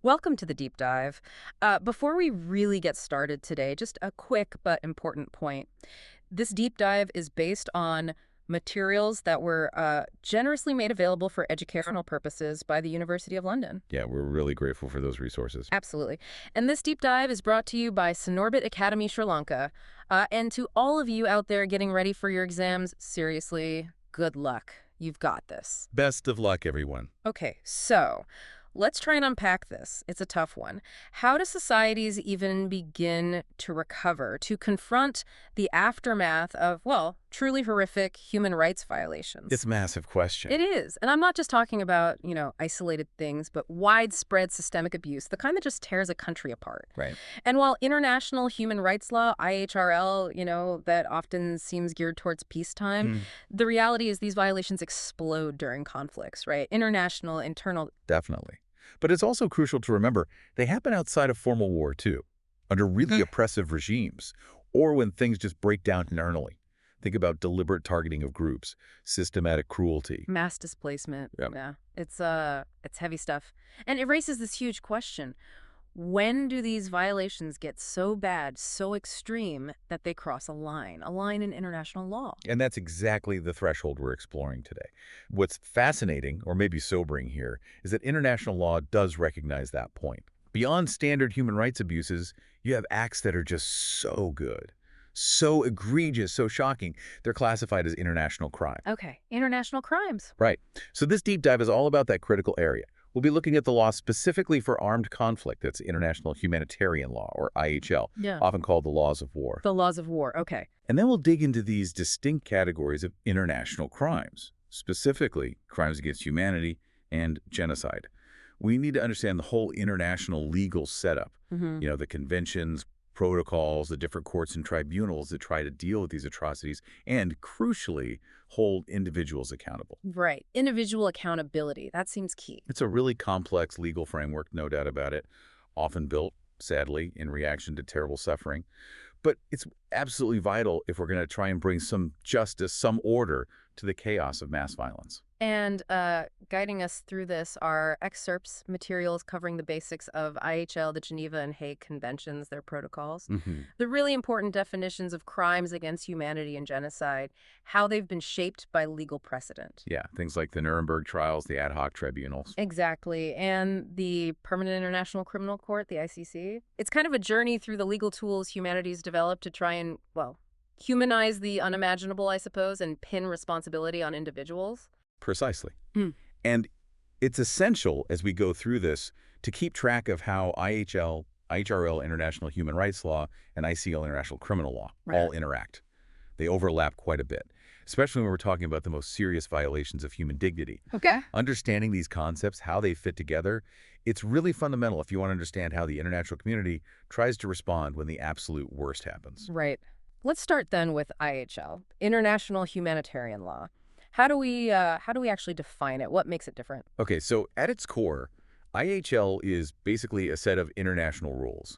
Welcome to the deep dive. Before we really get started today, just a quick but important point. This deep dive is based on materials that were generously made available for educational purposes by the University of London. Yeah, we're really grateful for those resources. Absolutely. And this deep dive is brought to you by Sinorbit Academy, Sri Lanka. And to all of you out there getting ready for your exams, seriously, good luck. You've got this. Best of luck, everyone. Okay, so let's try and unpack this. It's a tough one. How do societies even begin to recover, to confront the aftermath of, well, truly horrific human rights violations? It's a massive question. It is. And I'm not just talking about, isolated things, but widespread systemic abuse, the kind that just tears a country apart. Right. And while international human rights law, IHRL, that often seems geared towards peacetime, the reality is these violations explode during conflicts, right? International, internal. Definitely. But it's also crucial to remember they happen outside of formal war, too, under really oppressive regimes, or when things just break down internally. Think about deliberate targeting of groups, systematic cruelty. Mass displacement. Yep. Yeah. It's heavy stuff. And it raises this huge question. When do these violations get so bad, so extreme, that they cross a line in international law? And that's exactly the threshold we're exploring today. What's fascinating, or maybe sobering here, is that international law does recognize that point. Beyond standard human rights abuses, you have acts that are just so good, so egregious, so shocking, they're classified as international crime. Okay, international crimes. Right. So this deep dive is all about that critical area. We'll be looking at the law specifically for armed conflict. That's International Humanitarian Law, or IHL, Yeah. often called the laws of war. The laws of war. Okay. And then we'll dig into these distinct categories of international crimes, specifically crimes against humanity and genocide. We need to understand the whole international legal setup, the conventions, protocols, the different courts and tribunals that try to deal with these atrocities, and crucially, hold individuals accountable. Right. Individual accountability. That seems key. It's a really complex legal framework, no doubt about it, often built, sadly, in reaction to terrible suffering. But it's absolutely vital if we're going to try and bring some justice, some order to the chaos of mass violence. And guiding us through this are excerpts, materials covering the basics of IHL, the Geneva and Hague Conventions, their protocols, the really important definitions of crimes against humanity and genocide, how they've been shaped by legal precedent. Yeah, things like the Nuremberg trials, the ad hoc tribunals. Exactly. And the Permanent International Criminal Court, the ICC. It's kind of a journey through the legal tools humanity's developed to try and, well, humanize the unimaginable, I suppose, and pin responsibility on individuals. Precisely. And it's essential as we go through this to keep track of how IHRL, International Human Rights Law, and ICL, International Criminal Law, all interact. They overlap quite a bit, especially when we're talking about the most serious violations of human dignity. Okay. Understanding these concepts, how they fit together, it's really fundamental if you want to understand how the international community tries to respond when the absolute worst happens. Right. Let's start then with IHL, International Humanitarian Law. How do we actually define it? What makes it different? Okay, so at its core, IHL is basically a set of international rules.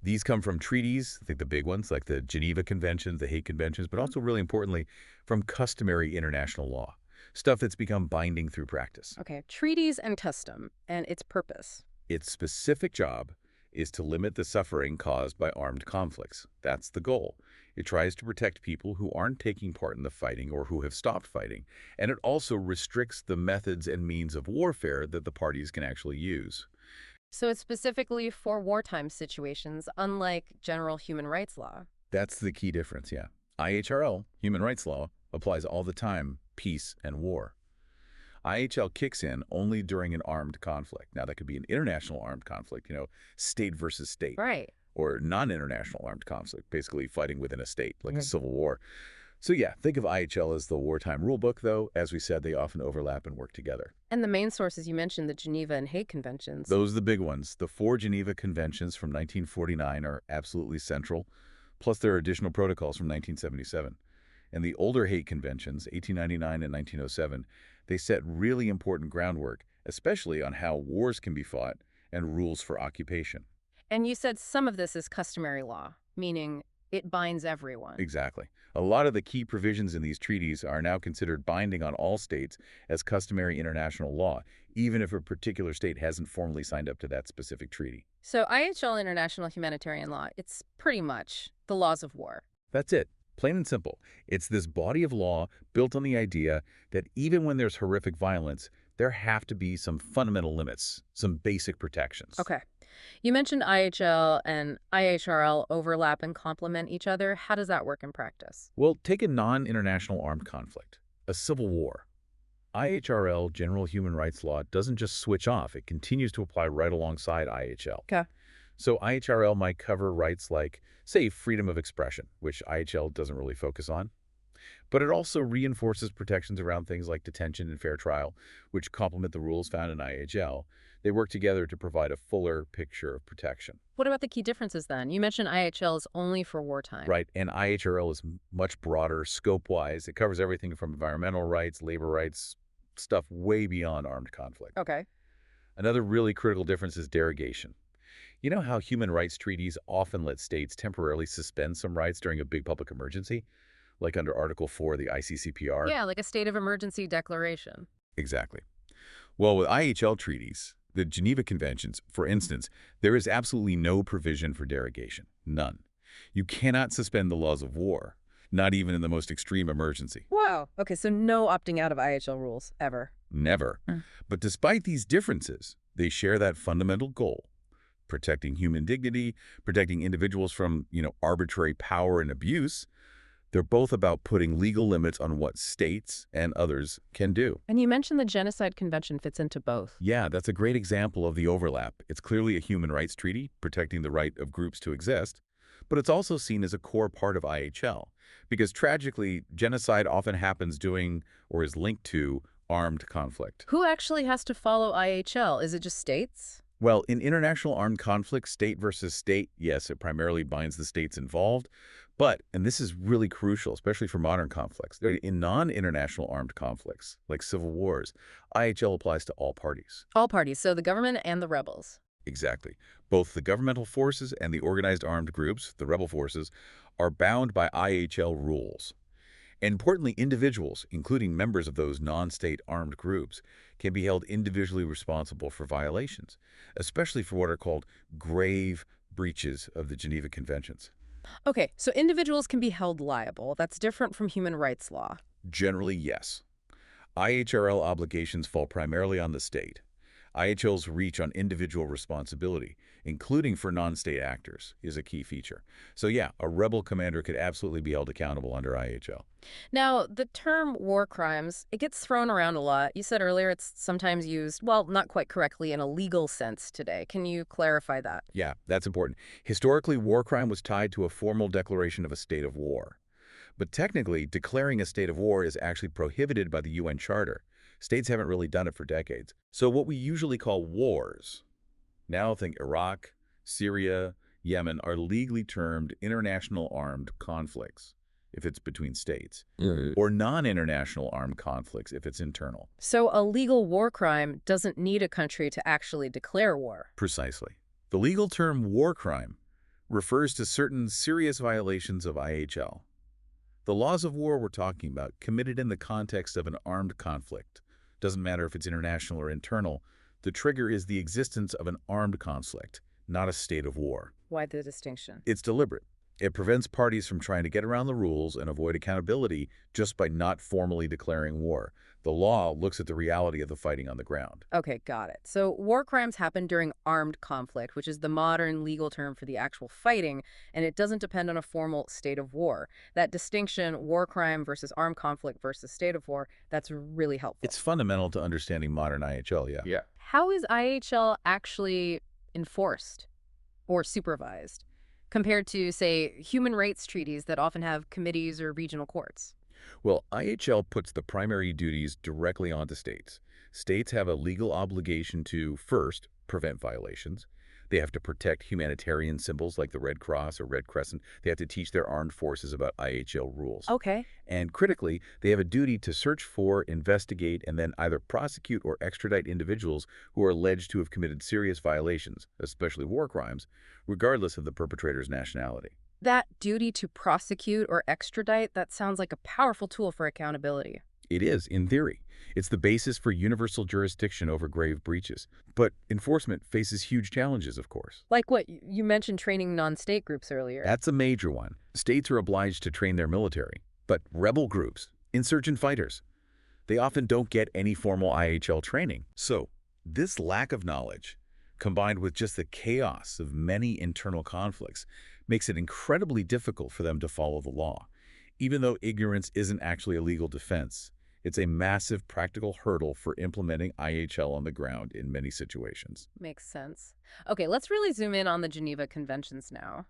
These come from treaties, I think the big ones, like the Geneva Conventions, the Hague Conventions, but also really importantly, from customary international law, stuff that's become binding through practice. Okay, treaties and custom, and its purpose. Its specific job is to limit the suffering caused by armed conflicts. That's the goal. It tries to protect people who aren't taking part in the fighting or who have stopped fighting, and it also restricts the methods and means of warfare that the parties can actually use. So it's specifically for wartime situations, unlike general human rights law. That's the key difference, yeah. IHRL, human rights law, applies all the time, peace and war. IHL kicks in only during an armed conflict. Now, that could be an international armed conflict, state versus state. Right. Or non-international armed conflict, basically fighting within a state, like a civil war. So yeah, think of IHL as the wartime rulebook, though. As we said, they often overlap and work together. And the main sources you mentioned, the Geneva and Hague Conventions. Those are the big ones. The 4 Geneva Conventions from 1949 are absolutely central, plus there are additional protocols from 1977. And the older Hague Conventions, 1899 and 1907, they set really important groundwork, especially on how wars can be fought and rules for occupation. And you said some of this is customary law, meaning it binds everyone. Exactly. A lot of the key provisions in these treaties are now considered binding on all states as customary international law, even if a particular state hasn't formally signed up to that specific treaty. So IHL international humanitarian law, it's pretty much the laws of war. That's it. Plain and simple. It's this body of law built on the idea that even when there's horrific violence, there have to be some fundamental limits, some basic protections. Okay. You mentioned IHL and IHRL overlap and complement each other. How does that work in practice? Well, take a non-international armed conflict, a civil war. IHRL, General Human Rights Law, doesn't just switch off. It continues to apply right alongside IHL. Okay. So IHRL might cover rights like, say, freedom of expression, which IHL doesn't really focus on. But it also reinforces protections around things like detention and fair trial, which complement the rules found in IHL. They work together to provide a fuller picture of protection. What about the key differences then? You mentioned IHL is only for wartime. Right, and IHRL is much broader scope-wise. It covers everything from environmental rights, labor rights, stuff way beyond armed conflict. Okay. Another really critical difference is derogation. You know how human rights treaties often let states temporarily suspend some rights during a big public emergency? Like under Article 4 of the ICCPR? Yeah, like a state of emergency declaration. Exactly. Well, with IHL treaties, the Geneva Conventions, for instance, there is absolutely no provision for derogation. None. You cannot suspend the laws of war, not even in the most extreme emergency. Wow. Okay, so no opting out of IHL rules, ever. Never. But despite these differences, they share that fundamental goal: protecting human dignity, protecting individuals from, arbitrary power and abuse. They're both about putting legal limits on what states and others can do. And you mentioned the Genocide Convention fits into both. Yeah, that's a great example of the overlap. It's clearly a human rights treaty protecting the right of groups to exist, but it's also seen as a core part of IHL because tragically, genocide often happens during or is linked to armed conflict. Who actually has to follow IHL? Is it just states? Well, in international armed conflict, state versus state, yes, it primarily binds the states involved. But, and this is really crucial, especially for modern conflicts, in non-international armed conflicts, like civil wars, IHL applies to all parties. All parties, so the government and the rebels. Exactly. Both the governmental forces and the organized armed groups, the rebel forces, are bound by IHL rules. And importantly, individuals, including members of those non-state armed groups, can be held individually responsible for violations, especially for what are called grave breaches of the Geneva Conventions. Okay, so individuals can be held liable. That's different from human rights law. Generally, yes. IHRL obligations fall primarily on the state. IHL's reach on individual responsibility, including for non-state actors, is a key feature. So yeah, a rebel commander could absolutely be held accountable under IHL. Now, the term war crimes, it gets thrown around a lot. You said earlier it's sometimes used, well, not quite correctly in a legal sense today. Can you clarify that? Yeah, that's important. Historically, war crime was tied to a formal declaration of a state of war. But technically, declaring a state of war is actually prohibited by the UN Charter. States haven't really done it for decades. So what we usually call wars, now think Iraq, Syria, Yemen, are legally termed international armed conflicts, if it's between states, or non-international armed conflicts, if it's internal. So a legal war crime doesn't need a country to actually declare war. Precisely. The legal term war crime refers to certain serious violations of IHL. The laws of war we're talking about, committed in the context of an armed conflict, doesn't matter if it's international or internal, the trigger is the existence of an armed conflict, not a state of war. Why the distinction? It's deliberate. It prevents parties from trying to get around the rules and avoid accountability just by not formally declaring war. The law looks at the reality of the fighting on the ground. Okay, got it. So war crimes happen during armed conflict, which is the modern legal term for the actual fighting, and it doesn't depend on a formal state of war. That distinction, war crime versus armed conflict versus state of war, that's really helpful. It's fundamental to understanding modern IHL, yeah. How is IHL actually enforced or supervised compared to, say, human rights treaties that often have committees or regional courts? Well, IHL puts the primary duties directly onto states. States have a legal obligation to, first, prevent violations. They have to protect humanitarian symbols like the Red Cross or Red Crescent. They have to teach their armed forces about IHL rules. Okay. And critically, they have a duty to search for, investigate, and then either prosecute or extradite individuals who are alleged to have committed serious violations, especially war crimes, regardless of the perpetrator's nationality. That duty to prosecute or extradite, that sounds like a powerful tool for accountability. It is, in theory. It's the basis for universal jurisdiction over grave breaches. But enforcement faces huge challenges, of course. Like what you mentioned training non-state groups earlier. That's a major one. States are obliged to train their military. But rebel groups, insurgent fighters, they often don't get any formal IHL training. So, this lack of knowledge, combined with just the chaos of many internal conflicts, makes it incredibly difficult for them to follow the law. Even though ignorance isn't actually a legal defense, it's a massive practical hurdle for implementing IHL on the ground in many situations. Makes sense. Okay, let's really zoom in on the Geneva Conventions now.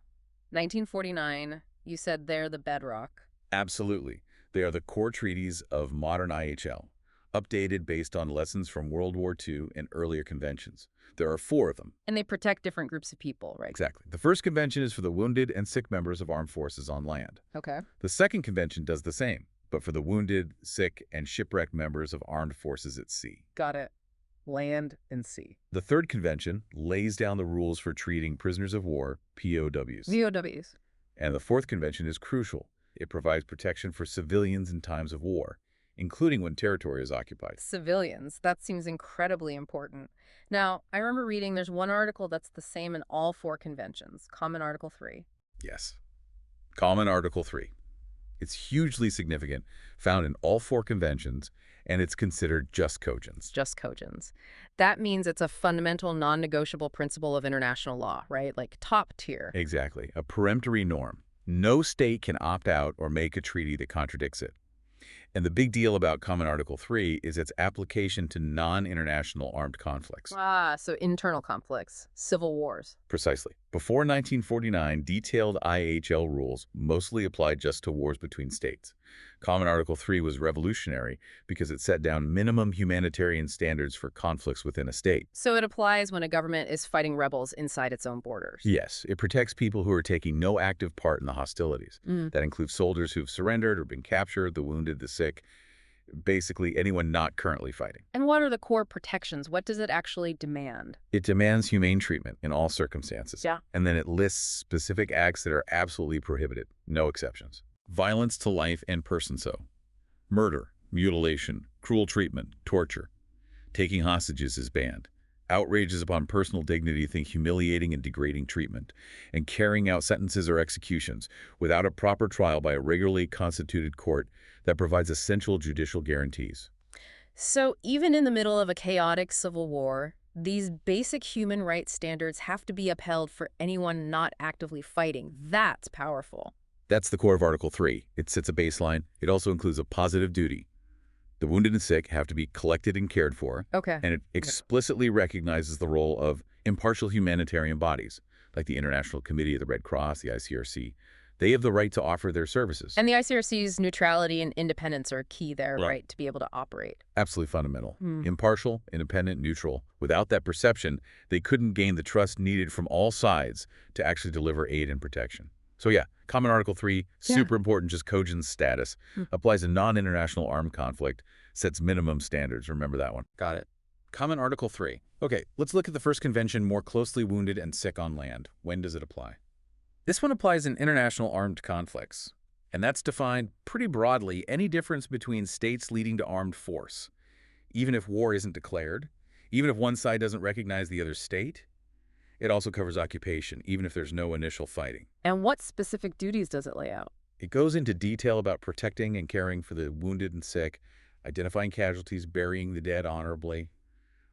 1949, you said they're the bedrock. Absolutely. They are the core treaties of modern IHL, updated based on lessons from World War II and earlier conventions. There are 4 of them. And they protect different groups of people, right? Exactly. The first convention is for the wounded and sick members of armed forces on land. Okay. The second convention does the same, but for the wounded, sick, and shipwrecked members of armed forces at sea. Got it. Land and sea. The third convention lays down the rules for treating prisoners of war, POWs. VOWs. And the fourth convention is crucial. It provides protection for civilians in times of war, including when territory is occupied. Civilians. That seems incredibly important. Now, I remember reading there's one article that's the same in all 4 conventions, Common Article 3. Yes. Common Article 3. It's hugely significant, found in all 4 conventions, and it's considered just cogents. Just cogents. That means it's a fundamental, non-negotiable principle of international law, right? Like top tier. Exactly. A peremptory norm. No state can opt out or make a treaty that contradicts it. And the big deal about Common Article 3 is its application to non-international armed conflicts. Ah, so internal conflicts, civil wars. Precisely. Before 1949, detailed IHL rules mostly applied just to wars between states. Common Article 3 was revolutionary because it set down minimum humanitarian standards for conflicts within a state. So it applies when a government is fighting rebels inside its own borders. Yes, it protects people who are taking no active part in the hostilities. That includes soldiers who've surrendered or been captured, the wounded, the sick, basically anyone not currently fighting. And what are the core protections? What does it actually demand? It demands humane treatment in all circumstances. Yeah. And then it lists specific acts that are absolutely prohibited, no exceptions. Violence to life and person so. Murder, mutilation, cruel treatment, torture. Taking hostages is banned. Outrages upon personal dignity, think humiliating and degrading treatment. And carrying out sentences or executions without a proper trial by a regularly constituted court that provides essential judicial guarantees. So even in the middle of a chaotic civil war, these basic human rights standards have to be upheld for anyone not actively fighting. That's powerful. That's the core of Article 3. It sets a baseline. It also includes a positive duty. The wounded and sick have to be collected and cared for. Okay. And it explicitly recognizes the role of impartial humanitarian bodies, like the International Committee of the Red Cross, the ICRC. They have the right to offer their services. And the ICRC's neutrality and independence are key there, right, to be able to operate. Absolutely fundamental. Impartial, independent, neutral. Without that perception, they couldn't gain the trust needed from all sides to actually deliver aid and protection. So yeah, Common Article 3, super important, just cogent status, applies to non-international armed conflict, sets minimum standards. Remember that one. Got it. Common Article 3. Okay, let's look at the first convention, more closely wounded and sick on land. When does it apply? This one applies in international armed conflicts, and that's defined pretty broadly, any difference between states leading to armed force, even if war isn't declared, even if one side doesn't recognize the other state. It also covers occupation, even if there's no initial fighting. And what specific duties does it lay out? It goes into detail about protecting and caring for the wounded and sick, identifying casualties, burying the dead honorably.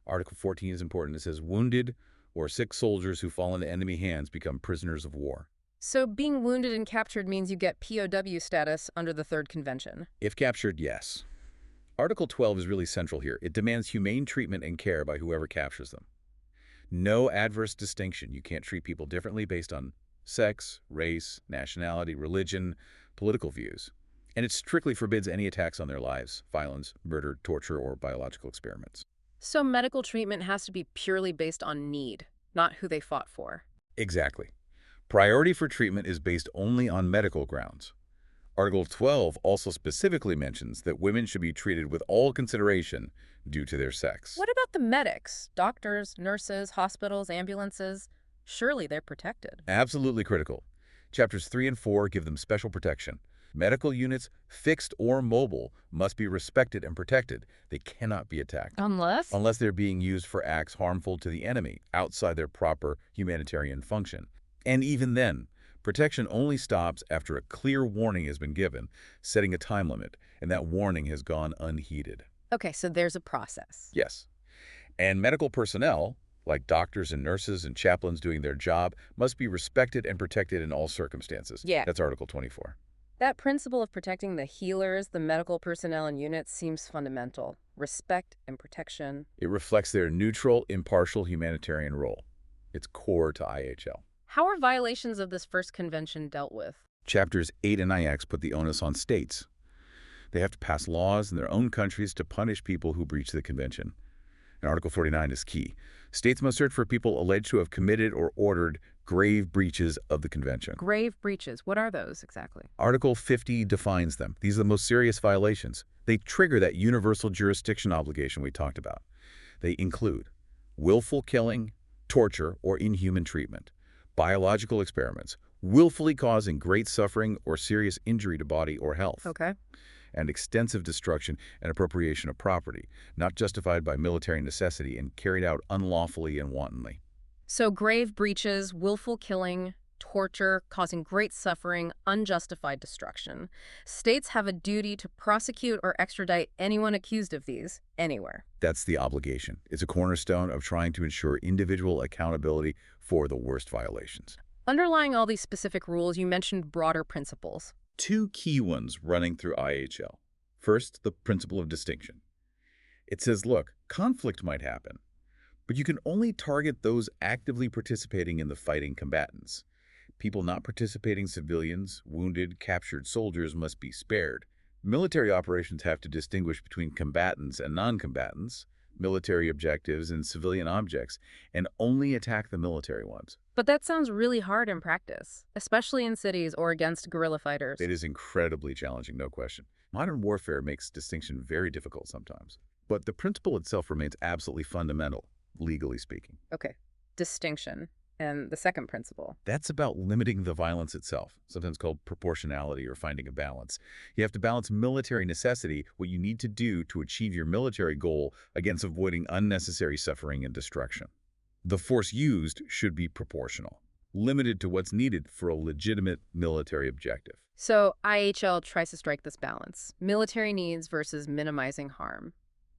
Article 14 is important. It says wounded or sick soldiers who fall into enemy hands become prisoners of war. So being wounded and captured means you get POW status under the Third Convention. If captured, yes. Article 12 is really central here. It demands humane treatment and care by whoever captures them. No adverse distinction. You can't treat people differently based on sex, race, nationality, religion, political views. And it strictly forbids any attacks on their lives, violence, murder, torture, or biological experiments. So medical treatment has to be purely based on need, not who they fought for. Exactly. Priority for treatment is based only on medical grounds. Article 12 also specifically mentions that women should be treated with all consideration due to their sex. What about the medics? Doctors, nurses, hospitals, ambulances? Surely they're protected. Absolutely critical. Chapters 3 and 4 give them special protection. Medical units, fixed or mobile, must be respected and protected. They cannot be attacked. Unless they're being used for acts harmful to the enemy, outside their proper humanitarian function. And even then, protection only stops after a clear warning has been given, setting a time limit, and that warning has gone unheeded. Okay, so there's a process. Yes. And medical personnel, like doctors and nurses and chaplains doing their job, must be respected and protected in all circumstances. Yeah. That's Article 24. That principle of protecting the healers, the medical personnel and units seems fundamental. Respect and protection. It reflects their neutral, impartial humanitarian role. It's core to IHL. How are violations of this first convention dealt with? Chapters 8 and IX put the onus on states. They have to pass laws in their own countries to punish people who breach the convention. And Article 49 is key. States must search for people alleged to have committed or ordered grave breaches of the convention. Grave breaches. What are those exactly? Article 50 defines them. These are the most serious violations. They trigger that universal jurisdiction obligation we talked about. They include willful killing, torture, or inhuman treatment, biological experiments, willfully causing great suffering or serious injury to body or health. Okay. And extensive destruction and appropriation of property, not justified by military necessity and carried out unlawfully and wantonly. So grave breaches, willful killing, torture, causing great suffering, unjustified destruction. States have a duty to prosecute or extradite anyone accused of these, anywhere. That's the obligation. It's a cornerstone of trying to ensure individual accountability for the worst violations. Underlying all these specific rules, you mentioned broader principles. Two key ones running through IHL. First, the principle of distinction. It says, look, conflict might happen, but you can only target those actively participating in the fighting combatants. People not participating, civilians, wounded, captured soldiers must be spared. Military operations have to distinguish between combatants and non-combatants, military objectives and civilian objects, and only attack the military ones. But that sounds really hard in practice, especially in cities or against guerrilla fighters. It is incredibly challenging, no question. Modern warfare makes distinction very difficult sometimes. But the principle itself remains absolutely fundamental, legally speaking. Okay, distinction. And the second principle. That's about limiting the violence itself, sometimes called proportionality or finding a balance. You have to balance military necessity, what you need to do to achieve your military goal, against avoiding unnecessary suffering and destruction. The force used should be proportional, limited to what's needed for a legitimate military objective. So IHL tries to strike this balance, military needs versus minimizing harm,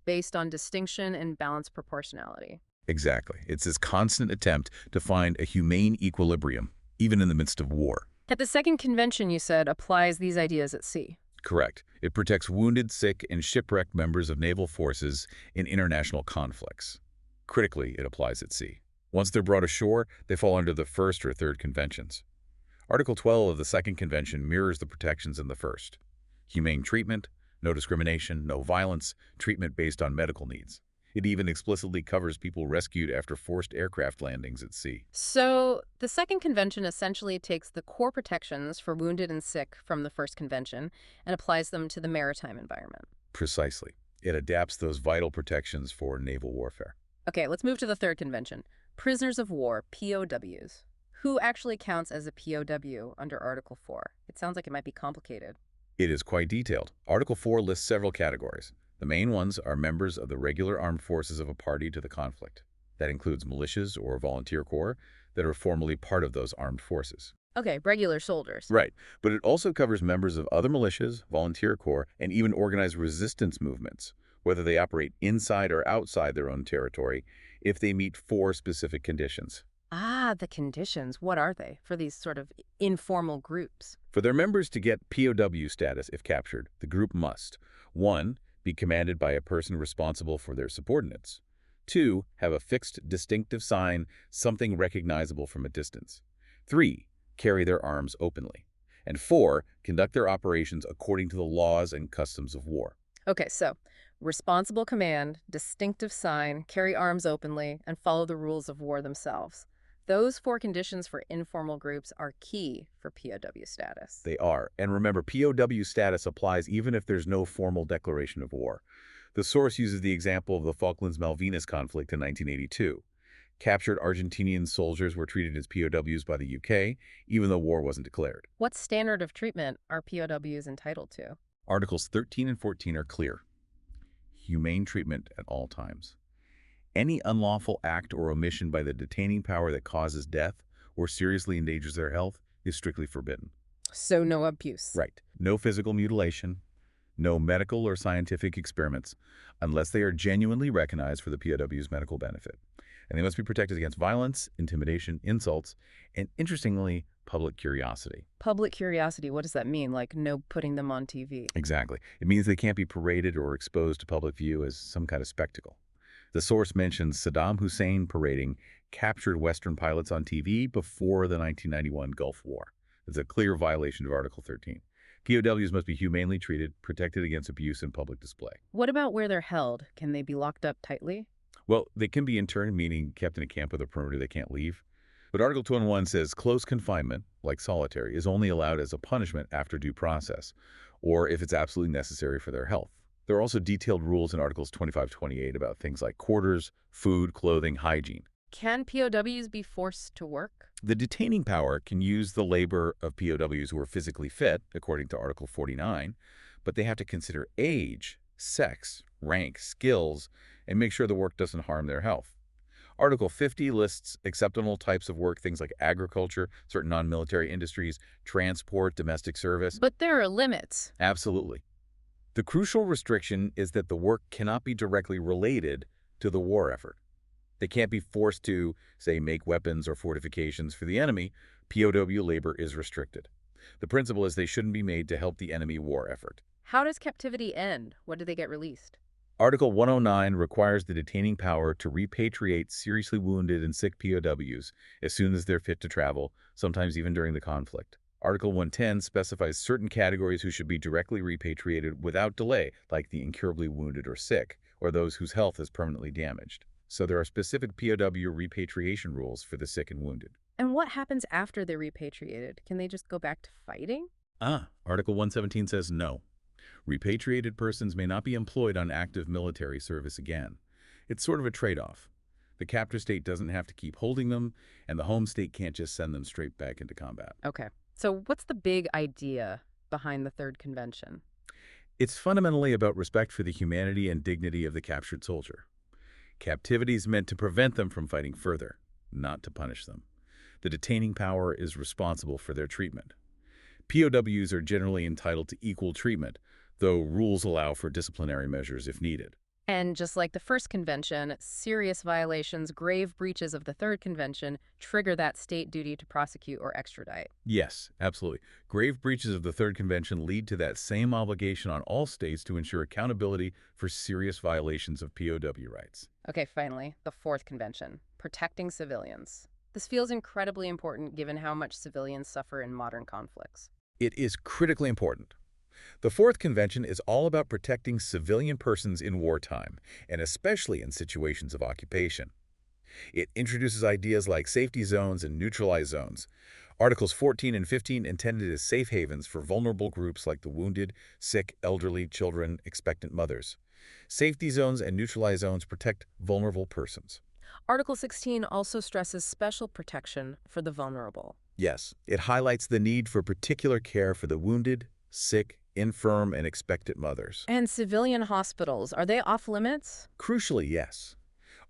based on distinction and balanced proportionality. Exactly. It's this constant attempt to find a humane equilibrium, even in the midst of war. At the second convention, you said, applies these ideas at sea. Correct. It protects wounded, sick, and shipwrecked members of naval forces in international conflicts. Critically, it applies at sea. Once they're brought ashore, they fall under the first or third conventions. Article 12 of the second convention mirrors the protections in the first. Humane treatment, no discrimination, no violence, treatment based on medical needs. It even explicitly covers people rescued after forced aircraft landings at sea. So the second convention essentially takes the core protections for wounded and sick from the first convention and applies them to the maritime environment. Precisely. It adapts those vital protections for naval warfare. Okay, let's move to the third convention. Prisoners of war, POWs. Who actually counts as a POW under Article 4? It sounds like it might be complicated. It is quite detailed. Article 4 lists several categories. The main ones are members of the regular armed forces of a party to the conflict. That includes militias or volunteer corps that are formally part of those armed forces. Okay, regular soldiers. Right, but it also covers members of other militias, volunteer corps, and even organized resistance movements, whether they operate inside or outside their own territory, if they meet 4 specific conditions. Ah, the conditions. What are they for these sort of informal groups? For their members to get POW status if captured, the group must 1. Be commanded by a person responsible for their subordinates. 2. Have a fixed distinctive sign, something recognizable from a distance. 3. Carry their arms openly. And 4. Conduct their operations according to the laws and customs of war. Okay, so responsible command, distinctive sign, carry arms openly, and follow the rules of war themselves. Those 4 conditions for informal groups are key for POW status. They are. And remember, POW status applies even if there's no formal declaration of war. The source uses the example of the Falklands-Malvinas conflict in 1982. Captured Argentinian soldiers were treated as POWs by the UK, even though war wasn't declared. What standard of treatment are POWs entitled to? Articles 13 and 14 are clear. Humane treatment at all times. Any unlawful act or omission by the detaining power that causes death or seriously endangers their health is strictly forbidden. So no abuse. Right. No physical mutilation, no medical or scientific experiments, unless they are genuinely recognized for the POW's medical benefit. And they must be protected against violence, intimidation, insults, and, interestingly, public curiosity. Public curiosity, what does that mean? Like no putting them on TV? Exactly. It means they can't be paraded or exposed to public view as some kind of spectacle. The source mentions Saddam Hussein parading captured Western pilots on TV before the 1991 Gulf War. It's a clear violation of Article 13. POWs must be humanely treated, protected against abuse and public display. What about where they're held? Can they be locked up tightly? Well, they can be interned, meaning kept in a camp with a perimeter they can't leave. But Article 211 says close confinement, like solitary, is only allowed as a punishment after due process, or if it's absolutely necessary for their health. There are also detailed rules in Articles 25-28 about things like quarters, food, clothing, hygiene. Can POWs be forced to work? The detaining power can use the labor of POWs who are physically fit, according to Article 49, but they have to consider age, sex, rank, skills, and make sure the work doesn't harm their health. Article 50 lists acceptable types of work, things like agriculture, certain non-military industries, transport, domestic service. But there are limits. Absolutely. The crucial restriction is that the work cannot be directly related to the war effort. They can't be forced to, say, make weapons or fortifications for the enemy. POW labor is restricted. The principle is they shouldn't be made to help the enemy war effort. How does captivity end? When do they get released? Article 109 requires the detaining power to repatriate seriously wounded and sick POWs as soon as they're fit to travel, sometimes even during the conflict. Article 110 specifies certain categories who should be directly repatriated without delay, like the incurably wounded or sick, or those whose health is permanently damaged. So there are specific POW repatriation rules for the sick and wounded. And what happens after they're repatriated? Can they just go back to fighting? Article 117 says no. Repatriated persons may not be employed on active military service again. It's sort of a trade-off. The captor state doesn't have to keep holding them, and the home state can't just send them straight back into combat. Okay. So what's the big idea behind the Third Convention? It's fundamentally about respect for the humanity and dignity of the captured soldier. Captivity is meant to prevent them from fighting further, not to punish them. The detaining power is responsible for their treatment. POWs are generally entitled to equal treatment, though rules allow for disciplinary measures if needed. And just like the First Convention, serious violations, grave breaches of the Third Convention trigger that state duty to prosecute or extradite. Yes, absolutely. Grave breaches of the Third Convention lead to that same obligation on all states to ensure accountability for serious violations of POW rights. Okay, finally, the Fourth Convention, protecting civilians. This feels incredibly important given how much civilians suffer in modern conflicts. It is critically important. The Fourth Convention is all about protecting civilian persons in wartime, and especially in situations of occupation. It introduces ideas like safety zones and neutralized zones. Articles 14 and 15 intended as safe havens for vulnerable groups like the wounded, sick, elderly, children, expectant mothers. Safety zones and neutralized zones protect vulnerable persons. Article 16 also stresses special protection for the vulnerable. Yes, it highlights the need for particular care for the wounded, sick, infirm, and expectant mothers. And civilian hospitals, are they off limits? Crucially, yes.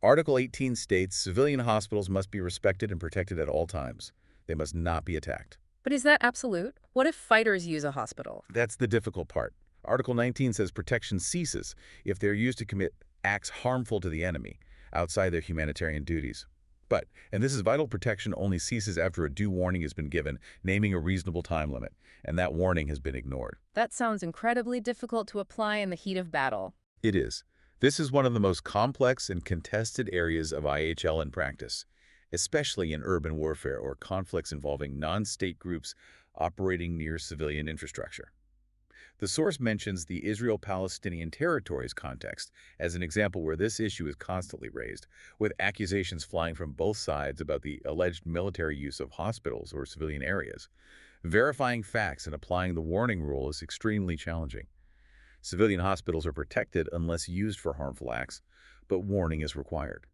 Article 18 states civilian hospitals must be respected and protected at all times. They must not be attacked. But is that absolute? What if fighters use a hospital? That's the difficult part. Article 19 says protection ceases if they're used to commit acts harmful to the enemy, outside their humanitarian duties. But, and this is vital protection only ceases after a due warning has been given, naming a reasonable time limit, and that warning has been ignored. That sounds incredibly difficult to apply in the heat of battle. It is. This is one of the most complex and contested areas of IHL in practice, especially in urban warfare or conflicts involving non-state groups operating near civilian infrastructure. The source mentions the Israel-Palestinian territories context as an example where this issue is constantly raised, with accusations flying from both sides about the alleged military use of hospitals or civilian areas. Verifying facts and applying the warning rule is extremely challenging. Civilian hospitals are protected unless used for harmful acts, but warning is required.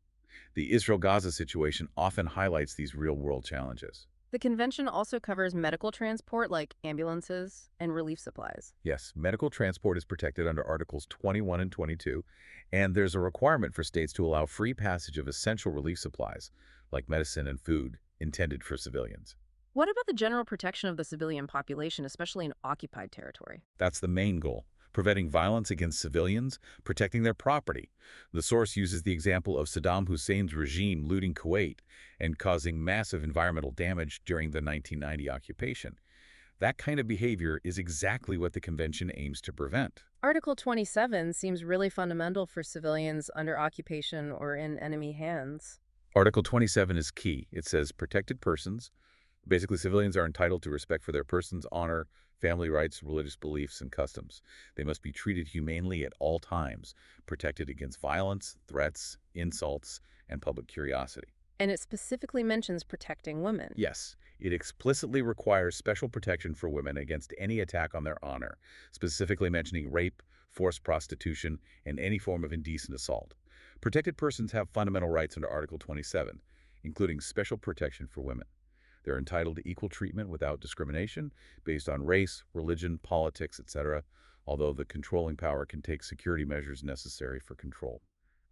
The Israel-Gaza situation often highlights these real-world challenges. The convention also covers medical transport like ambulances and relief supplies. Yes, medical transport is protected under Articles 21 and 22, and there's a requirement for states to allow free passage of essential relief supplies, like medicine and food, intended for civilians. What about the general protection of the civilian population, especially in occupied territory? That's the main goal, preventing violence against civilians, protecting their property. The source uses the example of Saddam Hussein's regime looting Kuwait and causing massive environmental damage during the 1990 occupation. That kind of behavior is exactly what the convention aims to prevent. Article 27 seems really fundamental for civilians under occupation or in enemy hands. Article 27 is key. It says protected persons. Basically, civilians are entitled to respect for their persons, honor, family rights, religious beliefs, and customs. They must be treated humanely at all times, protected against violence, threats, insults, and public curiosity. And it specifically mentions protecting women. Yes, it explicitly requires special protection for women against any attack on their honor, specifically mentioning rape, forced prostitution, and any form of indecent assault. Protected persons have fundamental rights under Article 27, including special protection for women. They're entitled to equal treatment without discrimination based on race, religion, politics, etc., although the controlling power can take security measures necessary for control.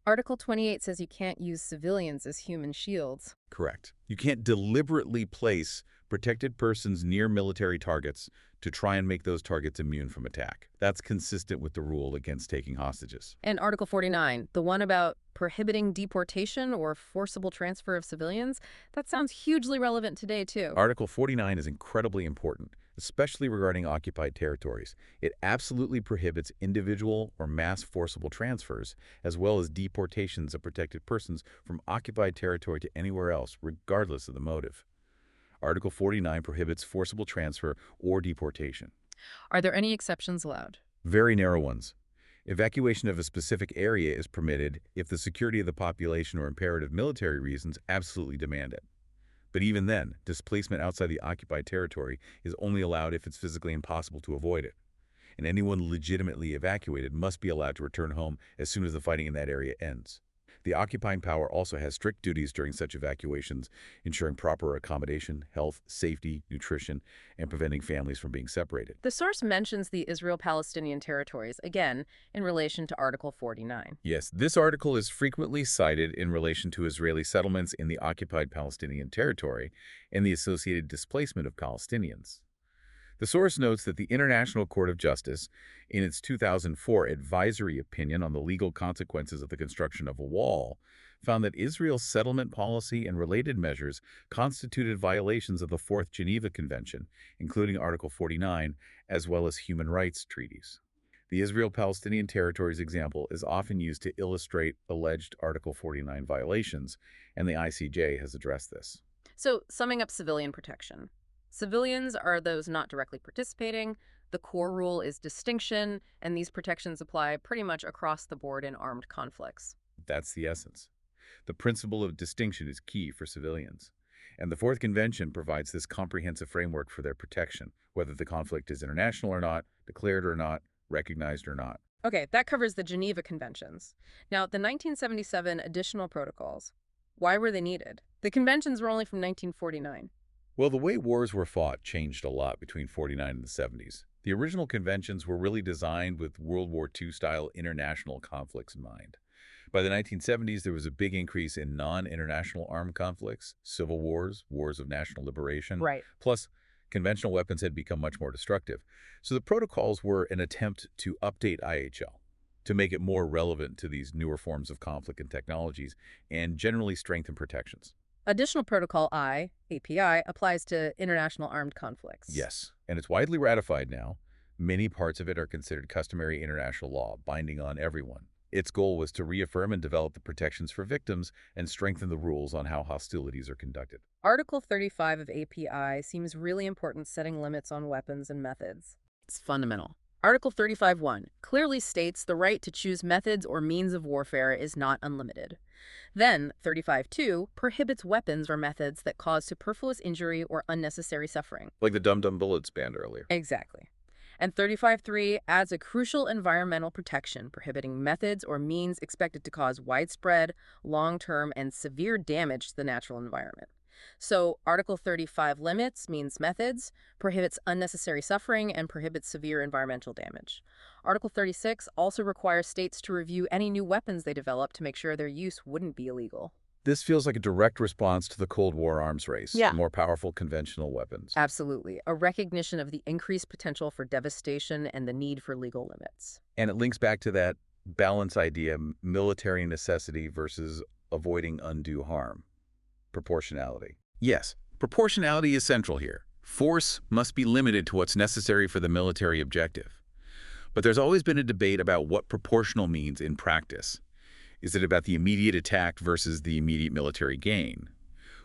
Article 28 says you can't use civilians as human shields. Correct. You can't deliberately place protected persons near military targets to try and make those targets immune from attack. That's consistent with the rule against taking hostages. And Article 49, the one about prohibiting deportation or forcible transfer of civilians, that sounds hugely relevant today, too. Article 49 is incredibly important, especially regarding occupied territories. It absolutely prohibits individual or mass forcible transfers, as well as deportations of protected persons from occupied territory to anywhere else, regardless of the motive. Article 49 prohibits forcible transfer or deportation. Are there any exceptions allowed? Very narrow ones. Evacuation of a specific area is permitted if the security of the population or imperative military reasons absolutely demand it. But even then, displacement outside the occupied territory is only allowed if it's physically impossible to avoid it. And anyone legitimately evacuated must be allowed to return home as soon as the fighting in that area ends. The occupying power also has strict duties during such evacuations, ensuring proper accommodation, health, safety, nutrition, and preventing families from being separated. The source mentions the Israel-Palestinian territories, again, in relation to Article 49. Yes, this article is frequently cited in relation to Israeli settlements in the occupied Palestinian territory and the associated displacement of Palestinians. The source notes that the International Court of Justice, in its 2004 advisory opinion on the legal consequences of the construction of a wall, found that Israel's settlement policy and related measures constituted violations of the Fourth Geneva Convention, including Article 49, as well as human rights treaties. The Israel-Palestinian territories example is often used to illustrate alleged Article 49 violations, and the ICJ has addressed this. So, summing up civilian protection. Civilians are those not directly participating. The core rule is distinction, and these protections apply pretty much across the board in armed conflicts. That's the essence. The principle of distinction is key for civilians. And the Fourth Convention provides this comprehensive framework for their protection, whether the conflict is international or not, declared or not, recognized or not. Okay, that covers the Geneva Conventions. Now, the 1977 additional protocols, why were they needed? The conventions were only from 1949. Well, the way wars were fought changed a lot between 49 and the 70s. The original conventions were really designed with World War II-style international conflicts in mind. By the 1970s, there was a big increase in non-international armed conflicts, civil wars, wars of national liberation. Right. Plus, conventional weapons had become much more destructive. So the protocols were an attempt to update IHL, to make it more relevant to these newer forms of conflict and technologies, and generally strengthen protections. Additional Protocol I, API, applies to international armed conflicts. Yes, and it's widely ratified now. Many parts of it are considered customary international law, binding on everyone. Its goal was to reaffirm and develop the protections for victims and strengthen the rules on how hostilities are conducted. Article 35 of API seems really important, setting limits on weapons and methods. It's fundamental. Article 35(1) clearly states the right to choose methods or means of warfare is not unlimited. Then, 35(2) prohibits weapons or methods that cause superfluous injury or unnecessary suffering. Like the dum-dum bullets banned earlier. Exactly. And 35.3 adds a crucial environmental protection prohibiting methods or means expected to cause widespread, long-term, and severe damage to the natural environment. So Article 35 limits means methods, prohibits unnecessary suffering, and prohibits severe environmental damage. Article 36 also requires states to review any new weapons they develop to make sure their use wouldn't be illegal. This feels like a direct response to the Cold War arms race, Yeah. more powerful conventional weapons. Absolutely. A recognition of the increased potential for devastation and the need for legal limits. And it links back to that balance idea, military necessity versus avoiding undue harm. Proportionality. Yes, proportionality is central here. Force must be limited to what's necessary for the military objective. But there's always been a debate about what proportional means in practice. Is it about the immediate attack versus the immediate military gain?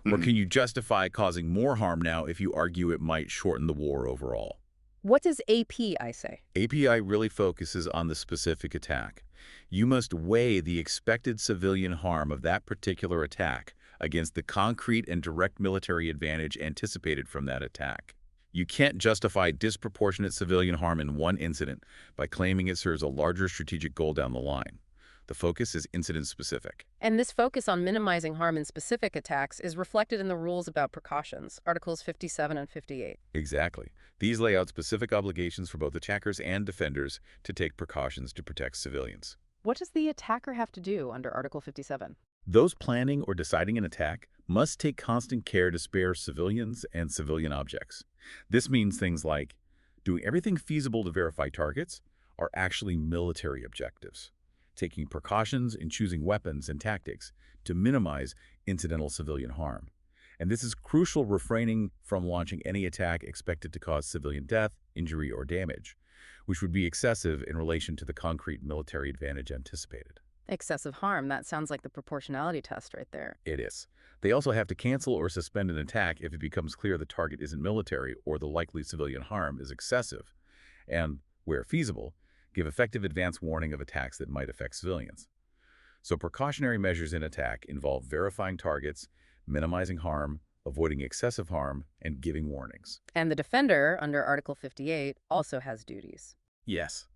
Or can you justify causing more harm now if you argue it might shorten the war overall? What does API say? API really focuses on the specific attack. You must weigh the expected civilian harm of that particular attack against the concrete and direct military advantage anticipated from that attack. You can't justify disproportionate civilian harm in one incident by claiming it serves a larger strategic goal down the line. The focus is incident-specific. And this focus on minimizing harm in specific attacks is reflected in the rules about precautions, Articles 57 and 58. Exactly. These lay out specific obligations for both attackers and defenders to take precautions to protect civilians. What does the attacker have to do under Article 57? Those planning or deciding an attack must take constant care to spare civilians and civilian objects. This means things like doing everything feasible to verify targets are actually military objectives, taking precautions in choosing weapons and tactics to minimize incidental civilian harm. And this is crucial, refraining from launching any attack expected to cause civilian death, injury, or damage, which would be excessive in relation to the concrete military advantage anticipated. Excessive harm, that sounds like the proportionality test right there. It is. They also have to cancel or suspend an attack if it becomes clear the target isn't military or the likely civilian harm is excessive, and, where feasible, give effective advance warning of attacks that might affect civilians. So precautionary measures in attack involve verifying targets, minimizing harm, avoiding excessive harm, and giving warnings. And the defender, under Article 58, also has duties. Yes.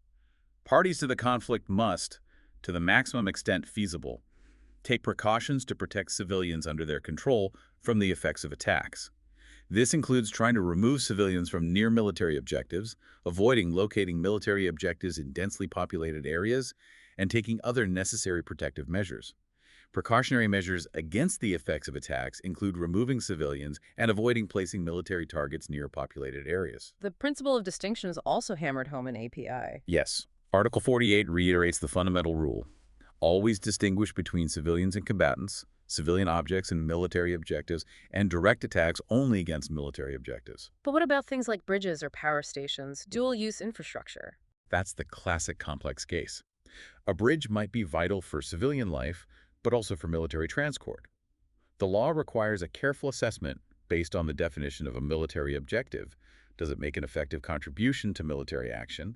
Parties to the conflict must, to the maximum extent feasible, take precautions to protect civilians under their control from the effects of attacks. This includes trying to remove civilians from near military objectives, avoiding locating military objectives in densely populated areas, and taking other necessary protective measures. Precautionary measures against the effects of attacks include removing civilians and avoiding placing military targets near populated areas. The principle of distinction is also hammered home in API. Yes. Article 48 reiterates the fundamental rule. Always distinguish between civilians and combatants, civilian objects and military objectives, and direct attacks only against military objectives. But what about things like bridges or power stations, dual-use infrastructure? That's the classic complex case. A bridge might be vital for civilian life, but also for military transport. The law requires a careful assessment based on the definition of a military objective. Does it make an effective contribution to military action?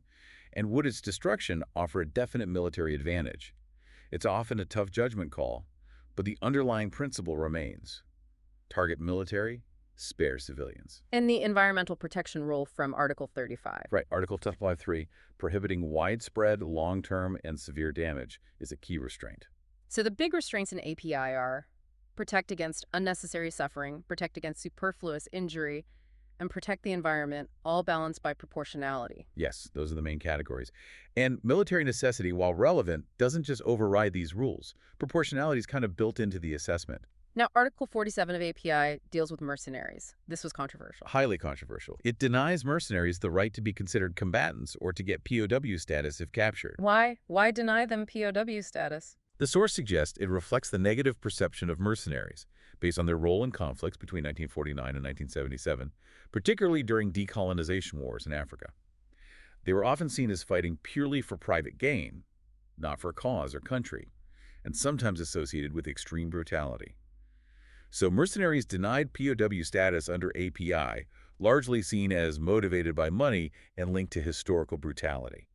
And would its destruction offer a definite military advantage? It's often a tough judgment call, but the underlying principle remains. Target military, spare civilians. And the environmental protection rule from Article 35. Right, Article 35.3, prohibiting widespread, long-term, and severe damage is a key restraint. So the big restraints in API are protect against unnecessary suffering, protect against superfluous injury, and protect the environment, all balanced by proportionality. Yes, those are the main categories. And military necessity, while relevant, doesn't just override these rules. Proportionality is kind of built into the assessment. Now, Article 47 of API deals with mercenaries. This was controversial. Highly controversial. It denies mercenaries the right to be considered combatants or to get POW status if captured. Why? Why deny them POW status? The source suggests it reflects the negative perception of mercenaries based on their role in conflicts between 1949 and 1977, particularly during decolonization wars in Africa. They were often seen as fighting purely for private gain, not for cause or country, and sometimes associated with extreme brutality. So mercenaries denied POW status under API, largely seen as motivated by money and linked to historical brutality.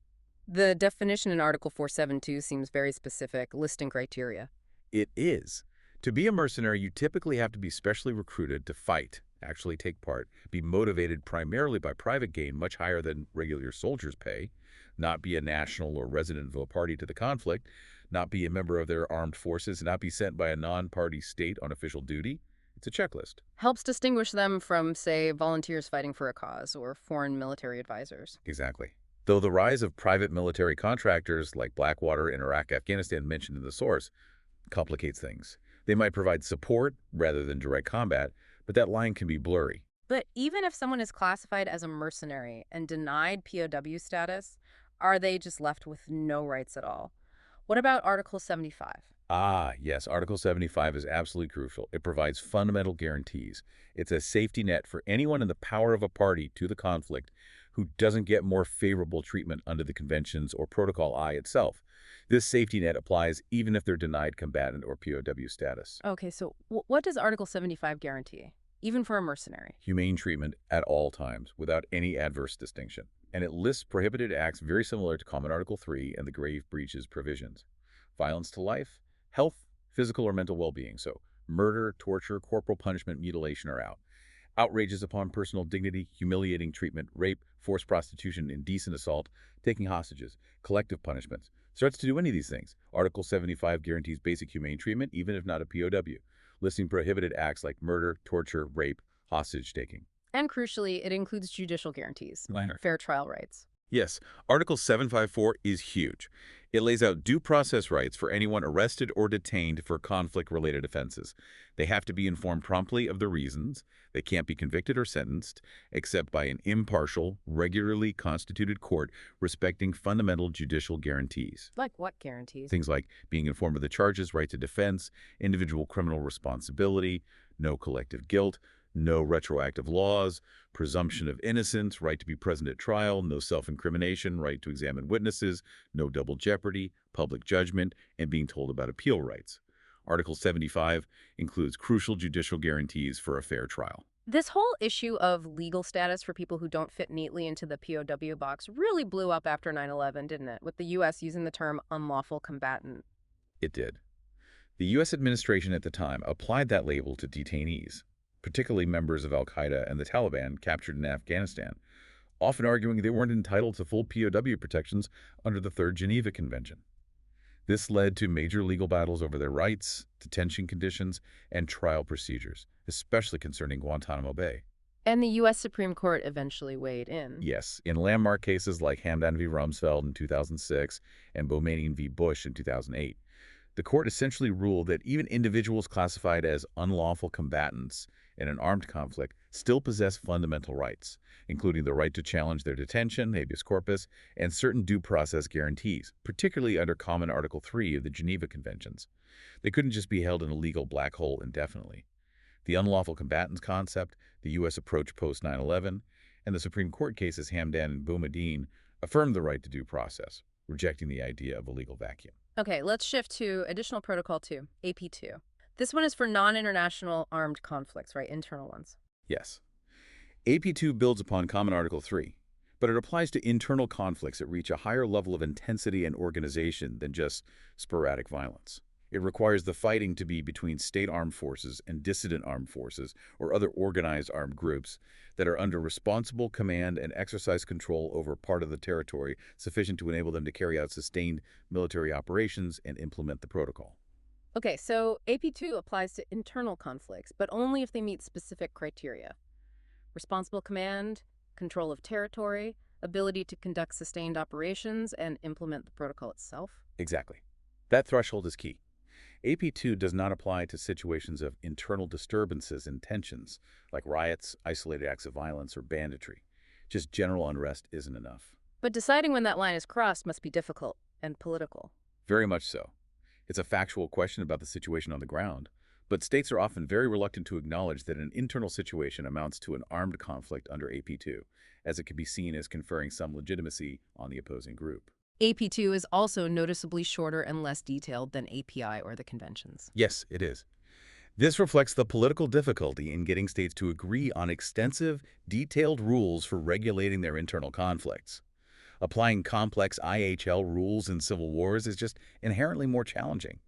The definition in Article 472 seems very specific, listing criteria. It is. To be a mercenary, you typically have to be specially recruited to fight actually take part, be motivated primarily by private gain much higher than regular soldiers' pay, not be a national or resident of a party to the conflict, not be a member of their armed forces, not be sent by a non-party state on official duty. It's a checklist. Helps distinguish them from, say, volunteers fighting for a cause or foreign military advisors. Exactly. Though the rise of private military contractors like Blackwater and Iraq, Afghanistan mentioned in the source complicates things. They might provide support rather than direct combat, but that line can be blurry. But even if someone is classified as a mercenary and denied POW status, are they just left with no rights at all? What about Article 75? Ah, yes, Article 75 is absolutely crucial. It provides fundamental guarantees. It's a safety net for anyone in the power of a party to the conflict who doesn't get more favorable treatment under the conventions or Protocol I itself. This safety net applies even if they're denied combatant or POW status. Okay, so what does Article 75 guarantee, even for a mercenary? Humane treatment at all times, without any adverse distinction. And it lists prohibited acts very similar to Common Article 3 and the grave breaches provisions. Violence to life, health, physical or mental well-being. So murder, torture, corporal punishment, mutilation are out. Outrages upon personal dignity, humiliating treatment, rape, forced prostitution, indecent assault, taking hostages, collective punishments. Starts to do any of these things. Article 75 guarantees basic humane treatment, even if not a POW, listing prohibited acts like murder, torture, rape, hostage-taking. And crucially, it includes judicial guarantees, Minor. fair trial rights. Yes, Article 754 is huge. It lays out due process rights for anyone arrested or detained for conflict-related offenses. They have to be informed promptly of the reasons. They can't be convicted or sentenced except by an impartial, regularly constituted court respecting fundamental judicial guarantees. Like what guarantees? Things like being informed of the charges, right to defense, individual criminal responsibility, no collective guilt, no retroactive laws, presumption of innocence, right to be present at trial, no self-incrimination, right to examine witnesses, no double jeopardy, public judgment, and being told about appeal rights. Article 75 includes crucial judicial guarantees for a fair trial. This whole issue of legal status for people who don't fit neatly into the POW box really blew up after 9/11, didn't it? With the U.S. using the term unlawful combatant. It did. The U.S. administration at the time applied that label to detainees, particularly members of al-Qaeda and the Taliban captured in Afghanistan, often arguing they weren't entitled to full POW protections under the Third Geneva Convention. This led to major legal battles over their rights, detention conditions, and trial procedures, especially concerning Guantanamo Bay. And the U.S. Supreme Court eventually weighed in. Yes, in landmark cases like Hamdan v. Rumsfeld in 2006 and Boumediene v. Bush in 2008, the court essentially ruled that even individuals classified as unlawful combatants in an armed conflict still possess fundamental rights, including the right to challenge their detention, habeas corpus, and certain due process guarantees, particularly under Common Article 3 of the Geneva Conventions. They couldn't just be held in a legal black hole indefinitely. The unlawful combatants concept, the U.S. approach post-9/11, and the Supreme Court cases Hamdan and Boumediene affirmed the right to due process, rejecting the idea of a legal vacuum. Okay, let's shift to Additional Protocol 2, AP2. This one is for non-international armed conflicts, right? Internal ones. Yes. AP2 builds upon Common Article 3, but it applies to internal conflicts that reach a higher level of intensity and organization than just sporadic violence. It requires the fighting to be between state armed forces and dissident armed forces or other organized armed groups that are under responsible command and exercise control over part of the territory sufficient to enable them to carry out sustained military operations and implement the protocol. Okay, so AP2 applies to internal conflicts, but only if they meet specific criteria. Responsible command, control of territory, ability to conduct sustained operations, and implement the protocol itself. Exactly. That threshold is key. AP2 does not apply to situations of internal disturbances and tensions, like riots, isolated acts of violence, or banditry. Just general unrest isn't enough. But deciding when that line is crossed must be difficult and political. Very much so. It's a factual question about the situation on the ground, but states are often very reluctant to acknowledge that an internal situation amounts to an armed conflict under AP2, as it can be seen as conferring some legitimacy on the opposing group. AP2 is also noticeably shorter and less detailed than API or the conventions. Yes, it is. This reflects the political difficulty in getting states to agree on extensive, detailed rules for regulating their internal conflicts. Applying complex IHL rules in civil wars is just inherently more challenging.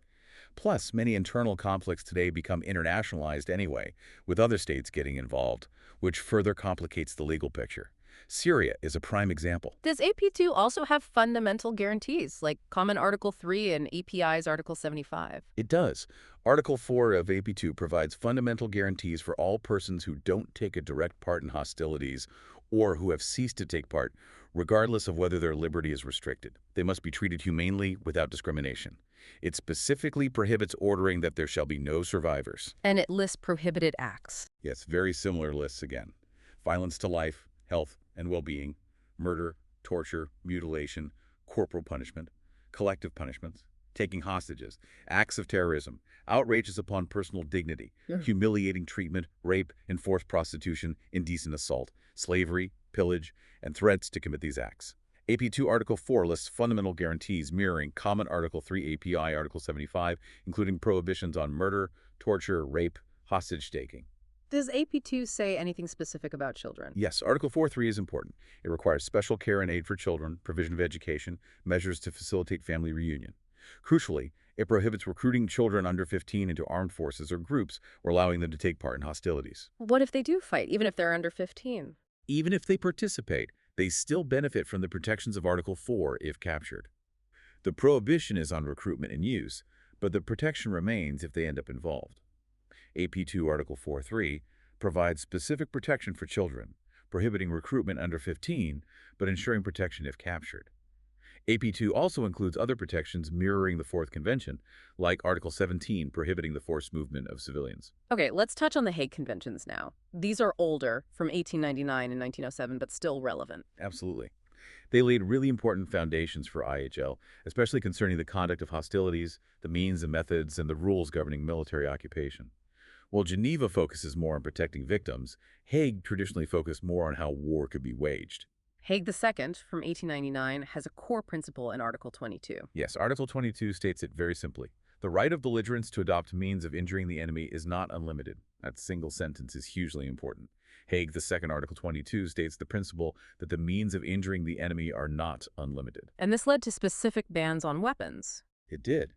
Plus, many internal conflicts today become internationalized anyway, with other states getting involved, which further complicates the legal picture. Syria is a prime example. Does AP2 also have fundamental guarantees, like Common Article 3 and EPI's Article 75? It does. Article 4 of AP2 provides fundamental guarantees for all persons who don't take a direct part in hostilities or who have ceased to take part, regardless of whether their liberty is restricted. They must be treated humanely without discrimination. It specifically prohibits ordering that there shall be no survivors. And it lists prohibited acts. Yes, very similar lists again. Violence to life, health, and well-being, murder, torture, mutilation, corporal punishment, collective punishments, taking hostages, acts of terrorism, outrages upon personal dignity, humiliating treatment, rape, enforced prostitution, indecent assault, slavery, pillage, and threats to commit these acts. AP2 Article 4 lists fundamental guarantees mirroring Common Article 3 API Article 75, including prohibitions on murder, torture, rape, hostage-taking. Does AP2 say anything specific about children? Yes, Article 4.3 is important. It requires special care and aid for children, provision of education, measures to facilitate family reunion. Crucially, it prohibits recruiting children under 15 into armed forces or groups or allowing them to take part in hostilities. What if they do fight, even if they're under 15? Even if they participate, they still benefit from the protections of Article 4 if captured. The prohibition is on recruitment and use, but the protection remains if they end up involved. AP2 Article 4.3 provides specific protection for children, prohibiting recruitment under 15, but ensuring protection if captured. AP2 also includes other protections mirroring the Fourth Convention, like Article 17 prohibiting the forced movement of civilians. Okay, let's touch on the Hague Conventions now. These are older, from 1899 and 1907, but still relevant. Absolutely. They laid really important foundations for IHL, especially concerning the conduct of hostilities, the means and methods, and the rules governing military occupation. While Geneva focuses more on protecting victims, Hague traditionally focused more on how war could be waged. Hague II, from 1899, has a core principle in Article 22. Yes, Article 22 states it very simply. The right of belligerents to adopt means of injuring the enemy is not unlimited. That single sentence is hugely important. Hague II, Article 22, states the principle that the means of injuring the enemy are not unlimited. And this led to specific bans on weapons. It did.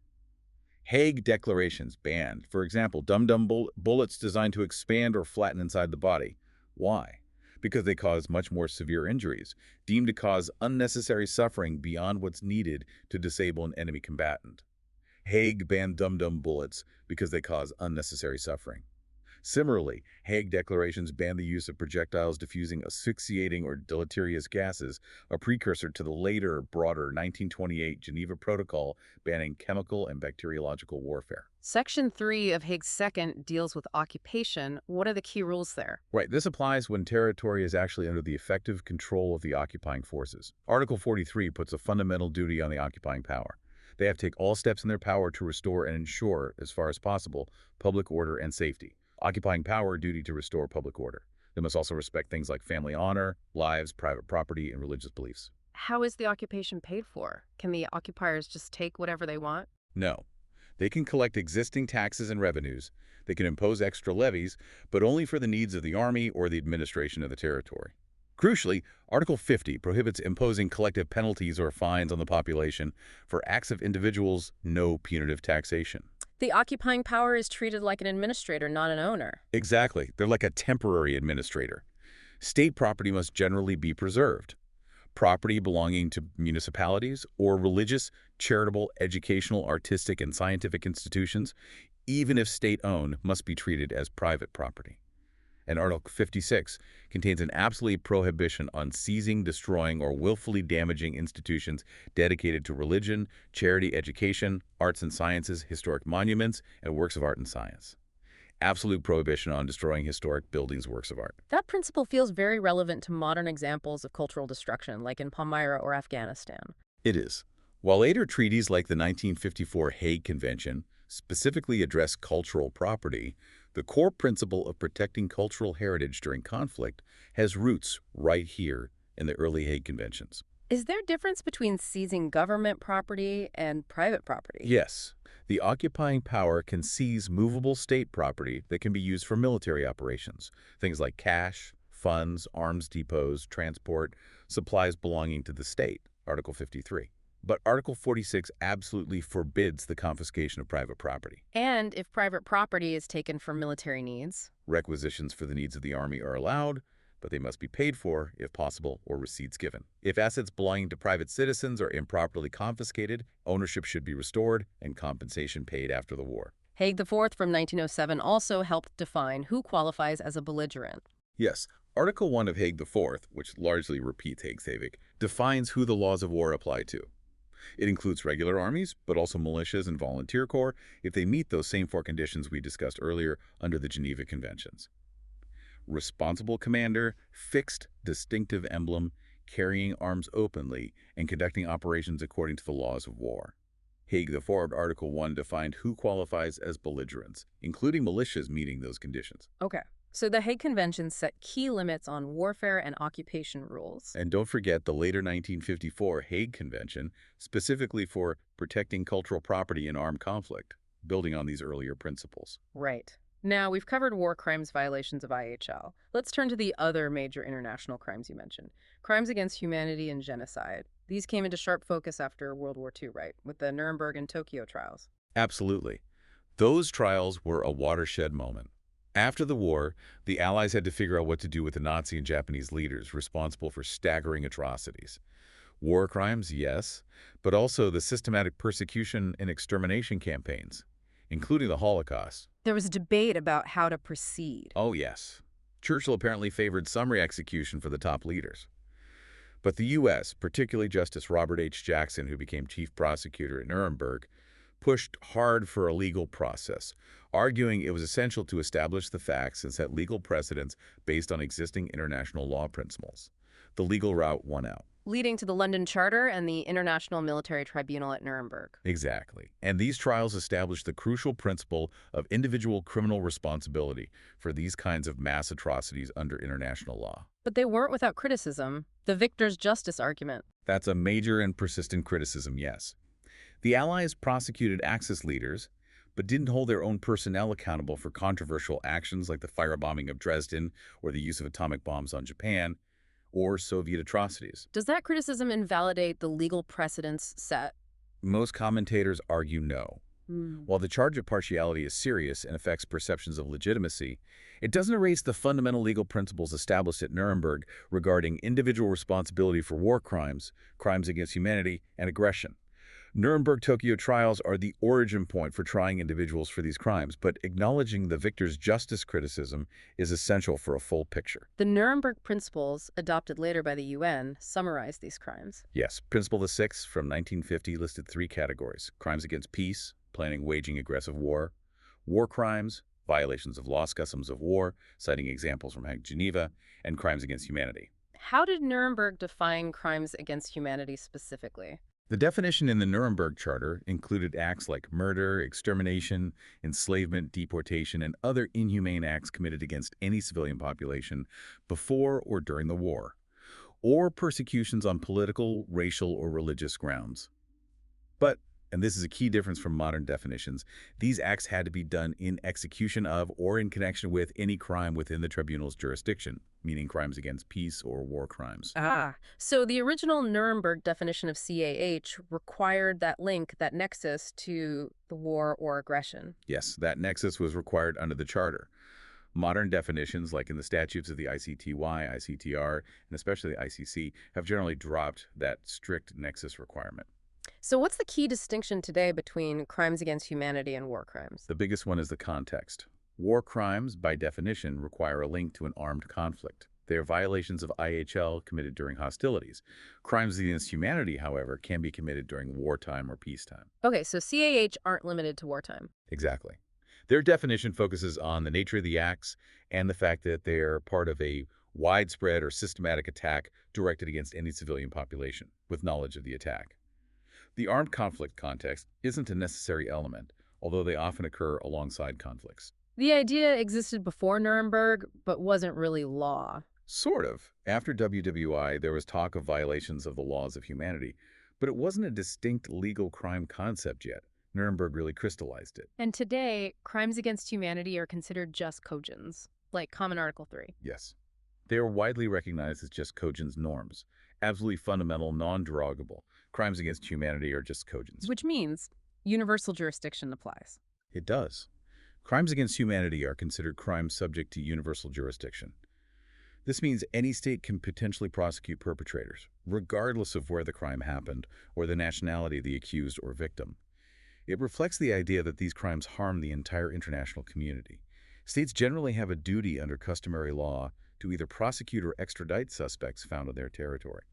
Hague declarations banned, for example, dum-dum bullets designed to expand or flatten inside the body. Why? Because they cause much more severe injuries, deemed to cause unnecessary suffering beyond what's needed to disable an enemy combatant. Hague banned dum-dum bullets because they cause unnecessary suffering. Similarly, Hague declarations ban the use of projectiles diffusing asphyxiating or deleterious gases, a precursor to the later, broader 1928 Geneva Protocol banning chemical and bacteriological warfare. Section 3 of Hague's second deals with occupation. What are the key rules there? Right, this applies when territory is actually under the effective control of the occupying forces. Article 43 puts a fundamental duty on the occupying power. They have to take all steps in their power to restore and ensure, as far as possible, public order and safety. Occupying power duty to restore public order. They must also respect things like family honor, lives, private property, and religious beliefs. How is the occupation paid for? Can the occupiers just take whatever they want? No. They can collect existing taxes and revenues. They can impose extra levies, but only for the needs of the army or the administration of the territory. Crucially, Article 50 prohibits imposing collective penalties or fines on the population. For acts of individuals, no punitive taxation. The occupying power is treated like an administrator, not an owner. Exactly. They're like a temporary administrator. State property must generally be preserved. Property belonging to municipalities or religious, charitable, educational, artistic, and scientific institutions, even if state-owned, must be treated as private property. And Article 56 contains an absolute prohibition on seizing, destroying, or willfully damaging institutions dedicated to religion, charity, education, arts and sciences, historic monuments, and works of art and science. Absolute prohibition on destroying historic buildings, works of art. That principle feels very relevant to modern examples of cultural destruction, like in Palmyra or Afghanistan. It is. While later treaties like the 1954 Hague Convention specifically address cultural property, the core principle of protecting cultural heritage during conflict has roots right here in the early Hague Conventions. Is there a difference between seizing government property and private property? Yes. The occupying power can seize movable state property that can be used for military operations, things like cash, funds, arms depots, transport, supplies belonging to the state, Article 53. But Article 46 absolutely forbids the confiscation of private property. And if private property is taken for military needs? Requisitions for the needs of the Army are allowed, but they must be paid for, if possible, or receipts given. If assets belonging to private citizens are improperly confiscated, ownership should be restored and compensation paid after the war. Hague IV from 1907 also helped define who qualifies as a belligerent. Yes, Article 1 of Hague IV, which largely repeats Hague-Savik, defines who the laws of war apply to. It includes regular armies, but also militias and volunteer corps if they meet those same four conditions we discussed earlier under the Geneva Conventions. Responsible commander, fixed distinctive emblem, carrying arms openly, and conducting operations according to the laws of war. Hague IV, Article 1 defined who qualifies as belligerents, including militias meeting those conditions. Okay. So the Hague Convention set key limits on warfare and occupation rules. And don't forget the later 1954 Hague Convention, specifically for protecting cultural property in armed conflict, building on these earlier principles. Right. Now, we've covered war crimes violations of IHL. Let's turn to the other major international crimes you mentioned. Crimes against humanity and genocide. These came into sharp focus after World War II, right? With the Nuremberg and Tokyo trials. Absolutely. Those trials were a watershed moment. After the war, the Allies had to figure out what to do with the Nazi and Japanese leaders responsible for staggering atrocities. War crimes, yes, but also the systematic persecution and extermination campaigns, including the Holocaust. There was a debate about how to proceed. Oh, yes. Churchill apparently favored summary execution for the top leaders. But the U.S., particularly Justice Robert H. Jackson, who became chief prosecutor at Nuremberg, pushed hard for a legal process, arguing it was essential to establish the facts and set legal precedents based on existing international law principles. The legal route won out. Leading to the London Charter and the International Military Tribunal at Nuremberg. Exactly. And these trials established the crucial principle of individual criminal responsibility for these kinds of mass atrocities under international law. But they weren't without criticism. The victor's justice argument. That's a major and persistent criticism, yes. The Allies prosecuted Axis leaders, but didn't hold their own personnel accountable for controversial actions like the firebombing of Dresden or the use of atomic bombs on Japan, or Soviet atrocities. Does that criticism invalidate the legal precedents set? Most commentators argue no. While the charge of partiality is serious and affects perceptions of legitimacy, it doesn't erase the fundamental legal principles established at Nuremberg regarding individual responsibility for war crimes, crimes against humanity, and aggression. Nuremberg-Tokyo trials are the origin point for trying individuals for these crimes, but acknowledging the victor's justice criticism is essential for a full picture. The Nuremberg Principles, adopted later by the UN, summarize these crimes. Yes, Principle 6 from 1950 listed 3 categories: crimes against peace, planning, waging aggressive war; war crimes, violations of lost customs of war, citing examples from Hague, Geneva; and crimes against humanity. How did Nuremberg define crimes against humanity specifically? The definition in the Nuremberg Charter included acts like murder, extermination, enslavement, deportation, and other inhumane acts committed against any civilian population before or during the war, or persecutions on political, racial, or religious grounds. But, and this is a key difference from modern definitions, these acts had to be done in execution of or in connection with any crime within the tribunal's jurisdiction, meaning crimes against peace or war crimes. So the original Nuremberg definition of CAH required that link, that nexus to the war or aggression. Yes, that nexus was required under the Charter. Modern definitions, like in the statutes of the ICTY, ICTR, and especially the ICC, have generally dropped that strict nexus requirement. So what's the key distinction today between crimes against humanity and war crimes? The biggest one is the context. War crimes, by definition, require a link to an armed conflict. They are violations of IHL committed during hostilities. Crimes against humanity, however, can be committed during wartime or peacetime. Okay, so CAH aren't limited to wartime. Exactly. Their definition focuses on the nature of the acts and the fact that they are part of a widespread or systematic attack directed against any civilian population, with knowledge of the attack. The armed conflict context isn't a necessary element, although they often occur alongside conflicts. The idea existed before Nuremberg, but wasn't really law. Sort of. After WWI, there was talk of violations of the laws of humanity, but it wasn't a distinct legal crime concept yet. Nuremberg really crystallized it. And today, crimes against humanity are considered just cogents, like Common Article 3. Yes. They are widely recognized as just cogents norms, Absolutely fundamental, non-derogable. Crimes against humanity are just cogents. Which means universal jurisdiction applies. It does. Crimes against humanity are considered crimes subject to universal jurisdiction. This means any state can potentially prosecute perpetrators, regardless of where the crime happened or the nationality of the accused or victim. It reflects the idea that these crimes harm the entire international community. States generally have a duty under customary law to either prosecute or extradite suspects found in their territory.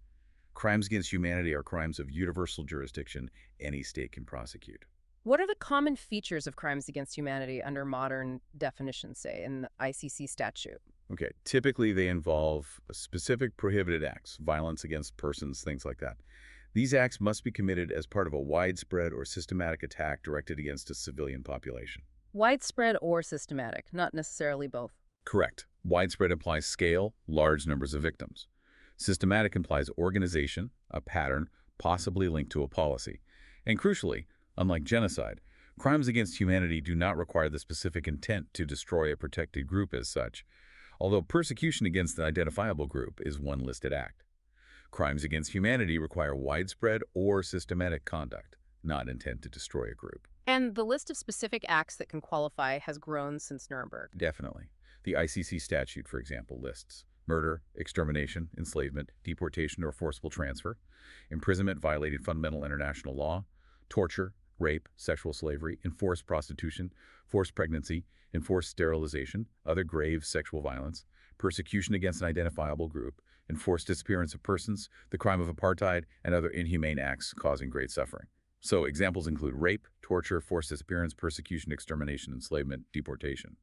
Crimes against humanity are crimes of universal jurisdiction any state can prosecute. What are the common features of crimes against humanity under modern definitions, say, in the ICC statute? Okay, typically they involve specific prohibited acts, violence against persons, things like that. These acts must be committed as part of a widespread or systematic attack directed against a civilian population. Widespread or systematic, not necessarily both. Correct. Widespread implies scale, large numbers of victims. Systematic implies organization, a pattern, possibly linked to a policy. And crucially, unlike genocide, crimes against humanity do not require the specific intent to destroy a protected group as such, although persecution against an identifiable group is one listed act. Crimes against humanity require widespread or systematic conduct, not intent to destroy a group. And the list of specific acts that can qualify has grown since Nuremberg. Definitely. The ICC statute, for example, lists murder, extermination, enslavement, deportation or forcible transfer, imprisonment violating fundamental international law, torture, rape, sexual slavery, enforced prostitution, forced pregnancy, enforced sterilization, other grave sexual violence, persecution against an identifiable group, enforced disappearance of persons, the crime of apartheid, and other inhumane acts causing great suffering. So examples include rape, torture, forced disappearance, persecution, extermination, enslavement, deportation.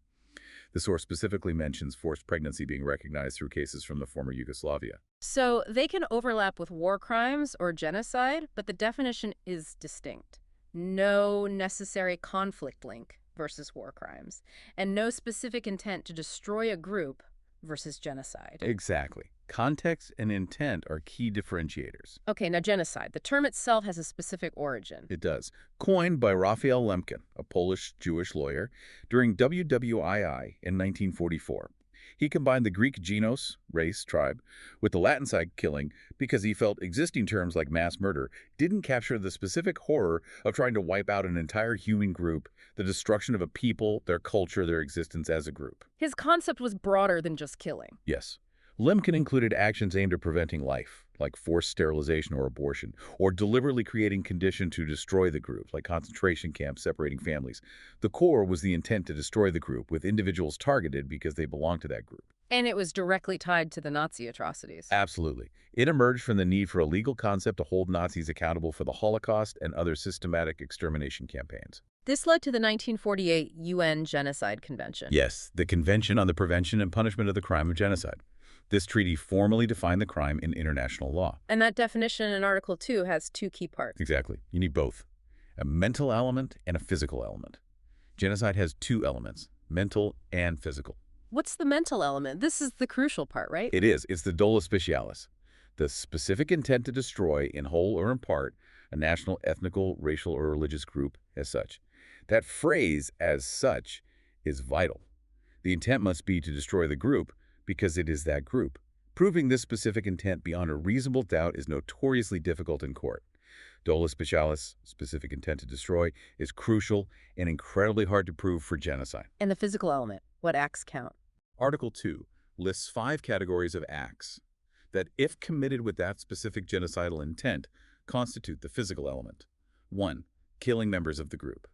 The source specifically mentions forced pregnancy being recognized through cases from the former Yugoslavia. So they can overlap with war crimes or genocide, but the definition is distinct. No necessary conflict link versus war crimes, and no specific intent to destroy a group versus genocide. Exactly. Context and intent are key differentiators. Okay, now genocide. The term itself has a specific origin. It does. Coined by Raphael Lemkin, a Polish Jewish lawyer, during WWII in 1944. He combined the Greek genos, race, tribe, with the Latin side killing because he felt existing terms like mass murder didn't capture the specific horror of trying to wipe out an entire human group, the destruction of a people, their culture, their existence as a group. His concept was broader than just killing. Yes. Lemkin included actions aimed at preventing life, like forced sterilization or abortion, or deliberately creating conditions to destroy the group, like concentration camps separating families. The core was the intent to destroy the group, with individuals targeted because they belonged to that group. And it was directly tied to the Nazi atrocities. Absolutely. It emerged from the need for a legal concept to hold Nazis accountable for the Holocaust and other systematic extermination campaigns. This led to the 1948 UN Genocide Convention. Yes, the Convention on the Prevention and Punishment of the Crime of Genocide. This treaty formally defined the crime in international law. And that definition in Article 2 has two key parts. Exactly. You need both, a mental element and a physical element. Genocide has two elements, mental and physical. What's the mental element? This is the crucial part, right? It is. It's the dolus specialis, the specific intent to destroy, in whole or in part, a national, ethnical, racial, or religious group as such. That phrase, as such, is vital. The intent must be to destroy the group, because it is that group. Proving this specific intent beyond a reasonable doubt is notoriously difficult in court. Dolus specialis, specific intent to destroy, is crucial and incredibly hard to prove for genocide. And the physical element, what acts count? Article 2 lists 5 categories of acts that, if committed with that specific genocidal intent, constitute the physical element. 1. Killing members of the group.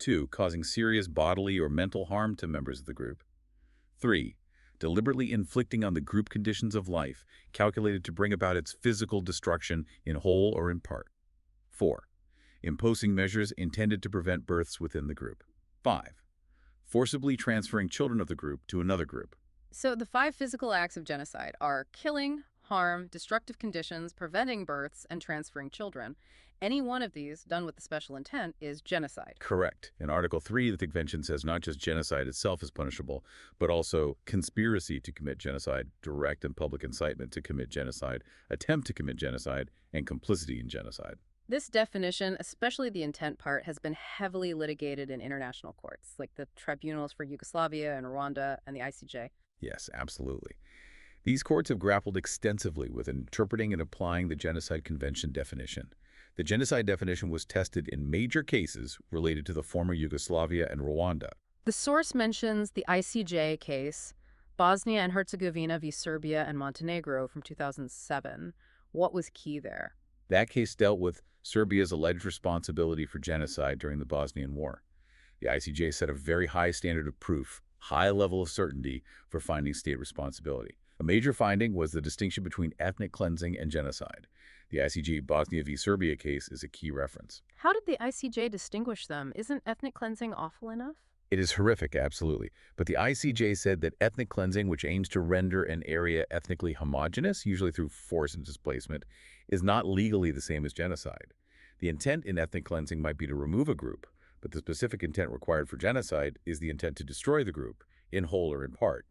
2. Causing serious bodily or mental harm to members of the group. 3. Deliberately inflicting on the group conditions of life calculated to bring about its physical destruction in whole or in part. 4. Imposing measures intended to prevent births within the group. 5. Forcibly transferring children of the group to another group. So the 5 physical acts of genocide are killing, harm, destructive conditions, preventing births, and transferring children. Any one of these, done with the special intent, is genocide. Correct. In Article 3, the Convention says not just genocide itself is punishable, but also conspiracy to commit genocide, direct and public incitement to commit genocide, attempt to commit genocide, and complicity in genocide. This definition, especially the intent part, has been heavily litigated in international courts, like the tribunals for Yugoslavia and Rwanda and the ICJ. Yes, absolutely. These courts have grappled extensively with interpreting and applying the Genocide Convention definition. The genocide definition was tested in major cases related to the former Yugoslavia and Rwanda. The source mentions the ICJ case, Bosnia and Herzegovina v. Serbia and Montenegro from 2007. What was key there? That case dealt with Serbia's alleged responsibility for genocide during the Bosnian War. The ICJ set a very high standard of proof, high level of certainty for finding state responsibility. A major finding was the distinction between ethnic cleansing and genocide. The ICJ Bosnia v. Serbia case is a key reference. How did the ICJ distinguish them? Isn't ethnic cleansing awful enough? It is horrific, absolutely. But the ICJ said that ethnic cleansing, which aims to render an area ethnically homogeneous, usually through force and displacement, is not legally the same as genocide. The intent in ethnic cleansing might be to remove a group, but the specific intent required for genocide is the intent to destroy the group, in whole or in part.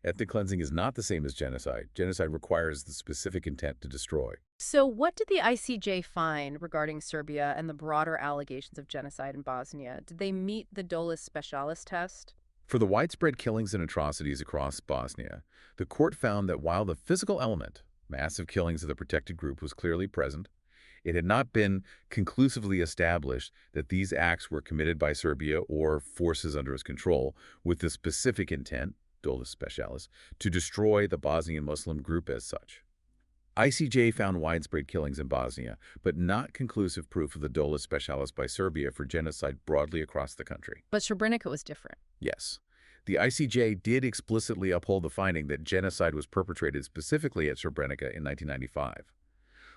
Ethnic cleansing is not the same as genocide. Genocide requires the specific intent to destroy. So what did the ICJ find regarding Serbia and the broader allegations of genocide in Bosnia? Did they meet the dolus specialis test? For the widespread killings and atrocities across Bosnia, the court found that while the physical element, massive killings of the protected group, was clearly present, it had not been conclusively established that these acts were committed by Serbia or forces under its control with the specific intent, dolus specialis, to destroy the Bosnian Muslim group as such. ICJ found widespread killings in Bosnia, but not conclusive proof of the dolus specialis by Serbia for genocide broadly across the country. But Srebrenica was different. Yes. The ICJ did explicitly uphold the finding that genocide was perpetrated specifically at Srebrenica in 1995.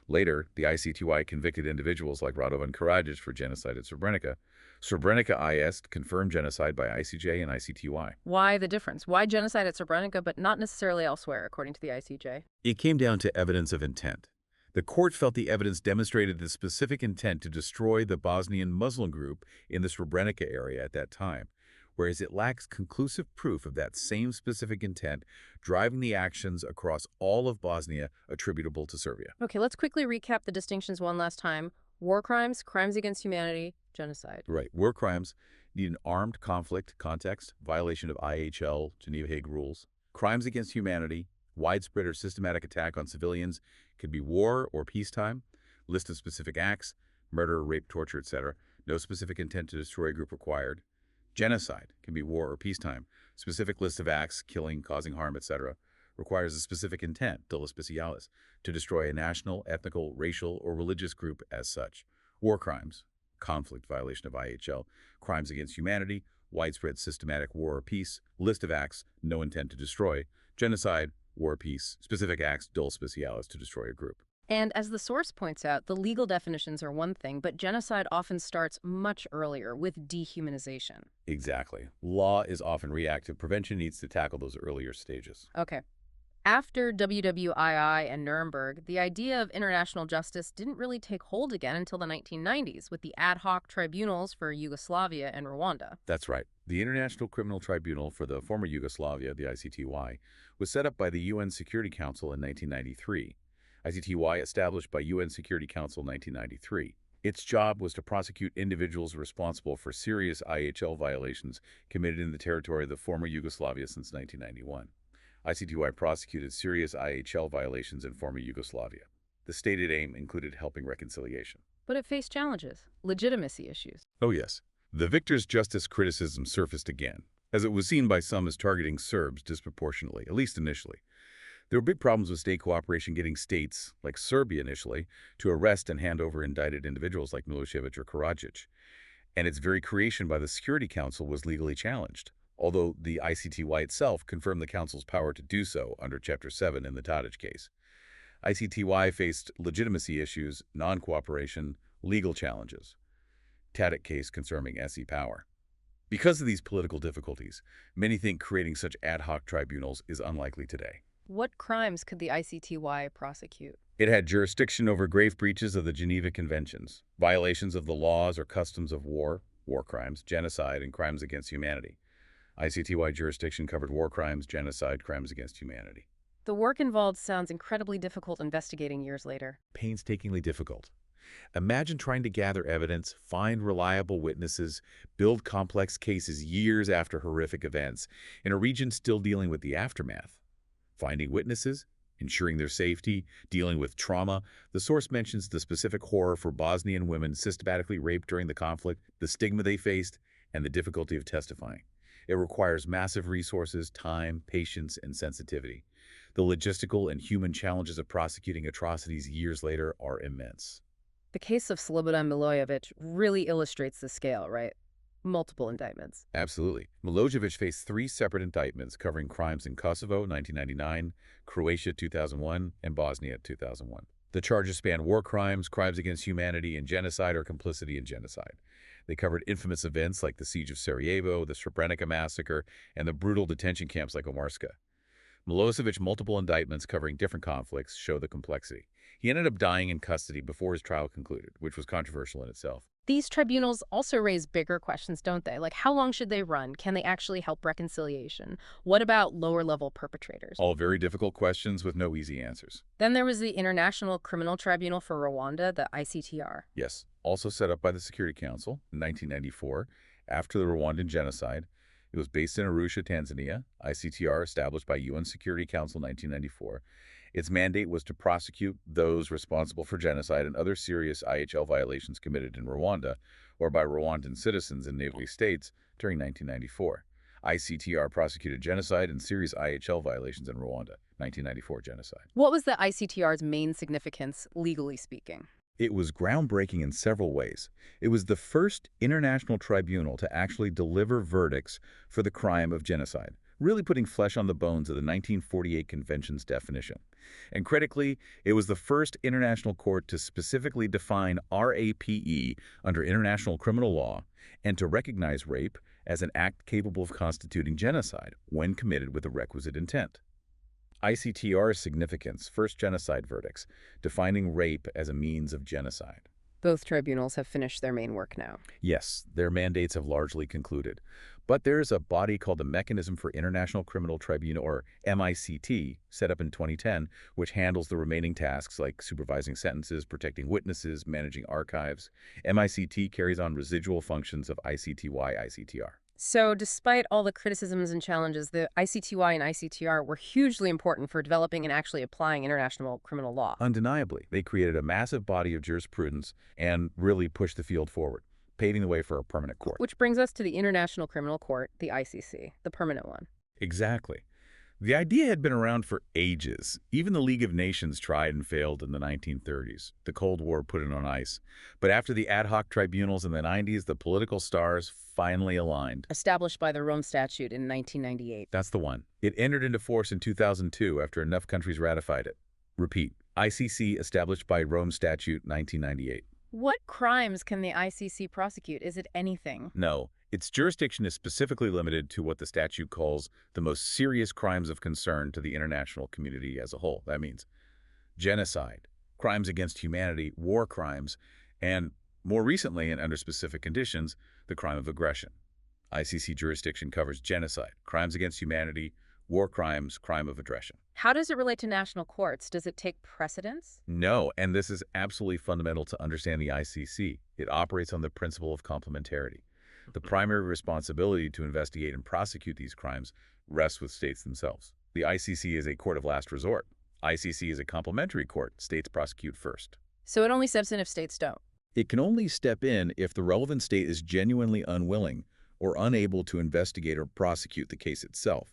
Later, the ICTY convicted individuals like Radovan Karadzic for genocide at Srebrenica. Srebrenica IS confirmed genocide by ICJ and ICTY. Why the difference? Why genocide at Srebrenica but not necessarily elsewhere, according to the ICJ? It came down to evidence of intent. The court felt the evidence demonstrated the specific intent to destroy the Bosnian Muslim group in the Srebrenica area at that time, whereas it lacks conclusive proof of that same specific intent driving the actions across all of Bosnia attributable to Serbia. Okay, let's quickly recap the distinctions one last time. War crimes, crimes against humanity, genocide. Right. War crimes need an armed conflict context, violation of IHL, Geneva Hague rules. Crimes against humanity, widespread or systematic attack on civilians, could be war or peacetime. List of specific acts, murder, rape, torture, etc. No specific intent to destroy a group required. Genocide can be war or peacetime. Specific list of acts, killing, causing harm, etc. requires a specific intent, dolus specialis, to destroy a national, ethnical, racial, or religious group as such. War crimes, conflict, violation of IHL, crimes against humanity, widespread systematic war or peace, list of acts, no intent to destroy. Genocide, war or peace, specific acts, dolus specialis, to destroy a group. And as the source points out, the legal definitions are one thing, but genocide often starts much earlier with dehumanization. Exactly. Law is often reactive. Prevention needs to tackle those earlier stages. Okay. After WWII and Nuremberg, the idea of international justice didn't really take hold again until the 1990s with the ad hoc tribunals for Yugoslavia and Rwanda. That's right. The International Criminal Tribunal for the former Yugoslavia, the ICTY, was set up by the UN Security Council in 1993. ICTY established by UN Security Council 1993. Its job was to prosecute individuals responsible for serious IHL violations committed in the territory of the former Yugoslavia since 1991. ICTY prosecuted serious IHL violations in former Yugoslavia. The stated aim included helping reconciliation. But it faced challenges, legitimacy issues. Oh yes. The victor's justice criticism surfaced again, as it was seen by some as targeting Serbs disproportionately, at least initially. There were big problems with state cooperation getting states, like Serbia initially, to arrest and hand over indicted individuals like Milosevic or Karadzic. And its very creation by the Security Council was legally challenged, although the ICTY itself confirmed the Council's power to do so under Chapter 7 in the Tadic case. ICTY faced legitimacy issues, non-cooperation, legal challenges. Tadic case concerning SE power. Because of these political difficulties, many think creating such ad hoc tribunals is unlikely today. What crimes could the ICTY prosecute? It had jurisdiction over grave breaches of the Geneva Conventions, violations of the laws or customs of war, war crimes, genocide, and crimes against humanity. ICTY jurisdiction covered war crimes, genocide, crimes against humanity. The work involved sounds incredibly difficult investigating years later. Painstakingly difficult. Imagine trying to gather evidence, find reliable witnesses, build complex cases years after horrific events, in a region still dealing with the aftermath. finding witnesses, ensuring their safety, dealing with trauma. The source mentions the specific horror for Bosnian women systematically raped during the conflict, the stigma they faced, and the difficulty of testifying. It requires massive resources, time, patience, and sensitivity. The logistical and human challenges of prosecuting atrocities years later are immense. The case of Slobodan Milojevic really illustrates the scale, right? Multiple indictments. Absolutely. Milojevic faced 3 separate indictments covering crimes in Kosovo, 1999, Croatia, 2001, and Bosnia, 2001. The charges span war crimes, crimes against humanity, and genocide or complicity in genocide. They covered infamous events like the Siege of Sarajevo, the Srebrenica massacre, and the brutal detention camps like Omarska. Milosevic's multiple indictments covering different conflicts show the complexity. He ended up dying in custody before his trial concluded, which was controversial in itself. These tribunals also raise bigger questions, don't they? Like, how long should they run? Can they actually help reconciliation? What about lower-level perpetrators? All very difficult questions with no easy answers. Then there was the International Criminal Tribunal for Rwanda, the ICTR. Yes, also set up by the Security Council in 1994 after the Rwandan genocide. It was based in Arusha, Tanzania. ICTR, established by UN Security Council 1994. Its mandate was to prosecute those responsible for genocide and other serious IHL violations committed in Rwanda or by Rwandan citizens in neighboring states during 1994. ICTR prosecuted genocide and serious IHL violations in Rwanda, 1994 genocide. What was the ICTR's main significance, legally speaking? It was groundbreaking in several ways. It was the first international tribunal to actually deliver verdicts for the crime of genocide, really putting flesh on the bones of the 1948 Convention's definition. And critically, it was the first international court to specifically define RAPE under international criminal law and to recognize rape as an act capable of constituting genocide when committed with the requisite intent. ICTR's significance, first genocide verdicts, defining rape as a means of genocide. Both tribunals have finished their main work now. Yes, their mandates have largely concluded. But there's a body called the Mechanism for International Criminal Tribunal, or MICT, set up in 2010, which handles the remaining tasks like supervising sentences, protecting witnesses, managing archives. MICT carries on residual functions of ICTY-ICTR. So despite all the criticisms and challenges, the ICTY and ICTR were hugely important for developing and actually applying international criminal law. Undeniably, they created a massive body of jurisprudence and really pushed the field forward, paving the way for a permanent court. Which brings us to the International Criminal Court, the ICC, the permanent one. Exactly. The idea had been around for ages. Even the League of Nations tried and failed in the 1930s. The Cold War put it on ice. But after the ad hoc tribunals in the 90s, the political stars finally aligned. Established by the Rome Statute in 1998. That's the one. It entered into force in 2002 after enough countries ratified it. Repeat, ICC established by Rome Statute 1998. What crimes can the ICC prosecute? Is it anything? No. Its jurisdiction is specifically limited to what the statute calls the most serious crimes of concern to the international community as a whole. That means genocide, crimes against humanity, war crimes, and more recently and under specific conditions, the crime of aggression. ICC jurisdiction covers genocide, crimes against humanity, war crimes, crime of aggression. How does it relate to national courts? Does it take precedence? No, and this is absolutely fundamental to understand the ICC. It operates on the principle of complementarity. The primary responsibility to investigate and prosecute these crimes rests with states themselves. The ICC is a court of last resort. ICC is a complementary court. States prosecute first. So it only steps in if states don't? It can only step in if the relevant state is genuinely unwilling or unable to investigate or prosecute the case itself.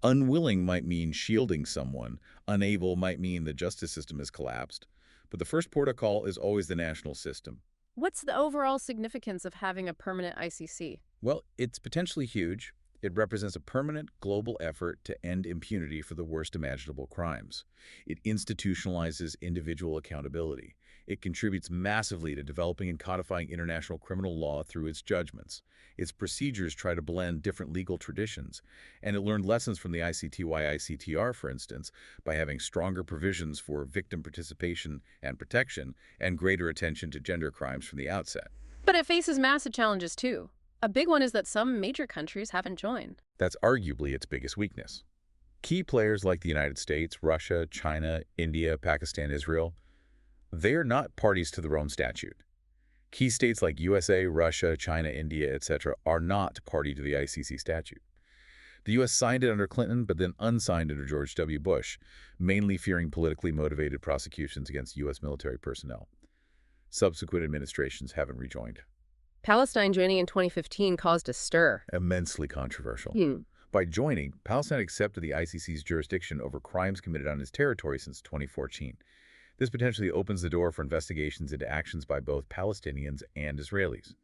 Unwilling might mean shielding someone. Unable might mean the justice system has collapsed. But the first port of call is always the national system. What's the overall significance of having a permanent ICC? Well, it's potentially huge. It represents a permanent global effort to end impunity for the worst imaginable crimes. It institutionalizes individual accountability. It contributes massively to developing and codifying international criminal law through its judgments. Its procedures try to blend different legal traditions, and it learned lessons from the ICTY-ICTR, for instance, by having stronger provisions for victim participation and protection and greater attention to gender crimes from the outset. But it faces massive challenges, too. A big one is that some major countries haven't joined. That's arguably its biggest weakness. Key players like the United States, Russia, China, India, Pakistan, Israel, they are not parties to the Rome Statute. Key states like USA, Russia, China, India, etc. are not party to the ICC statute. The U.S. signed it under Clinton, but then unsigned under George W. Bush, mainly fearing politically motivated prosecutions against U.S. military personnel. Subsequent administrations haven't rejoined. Palestine joining in 2015 caused a stir. Immensely controversial. Hmm. By joining, Palestine accepted the ICC's jurisdiction over crimes committed on its territory since 2014. This potentially opens the door for investigations into actions by both Palestinians and Israelis.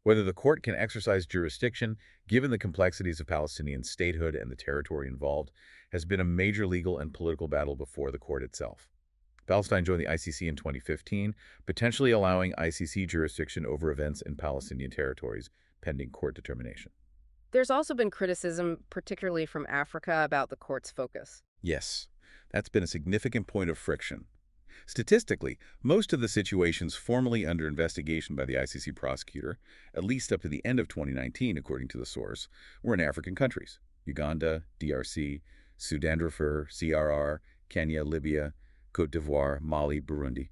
Whether the court can exercise jurisdiction, given the complexities of Palestinian statehood and the territory involved, has been a major legal and political battle before the court itself. Palestine joined the ICC in 2015, potentially allowing ICC jurisdiction over events in Palestinian territories, pending court determination. There's also been criticism, particularly from Africa, about the court's focus. Yes, that's been a significant point of friction. Statistically, most of the situations formally under investigation by the ICC prosecutor, at least up to the end of 2019, according to the source, were in African countries: Uganda, DRC, Sudan Darfur, CRR, Kenya, Libya, Côte d'Ivoire, Mali, Burundi.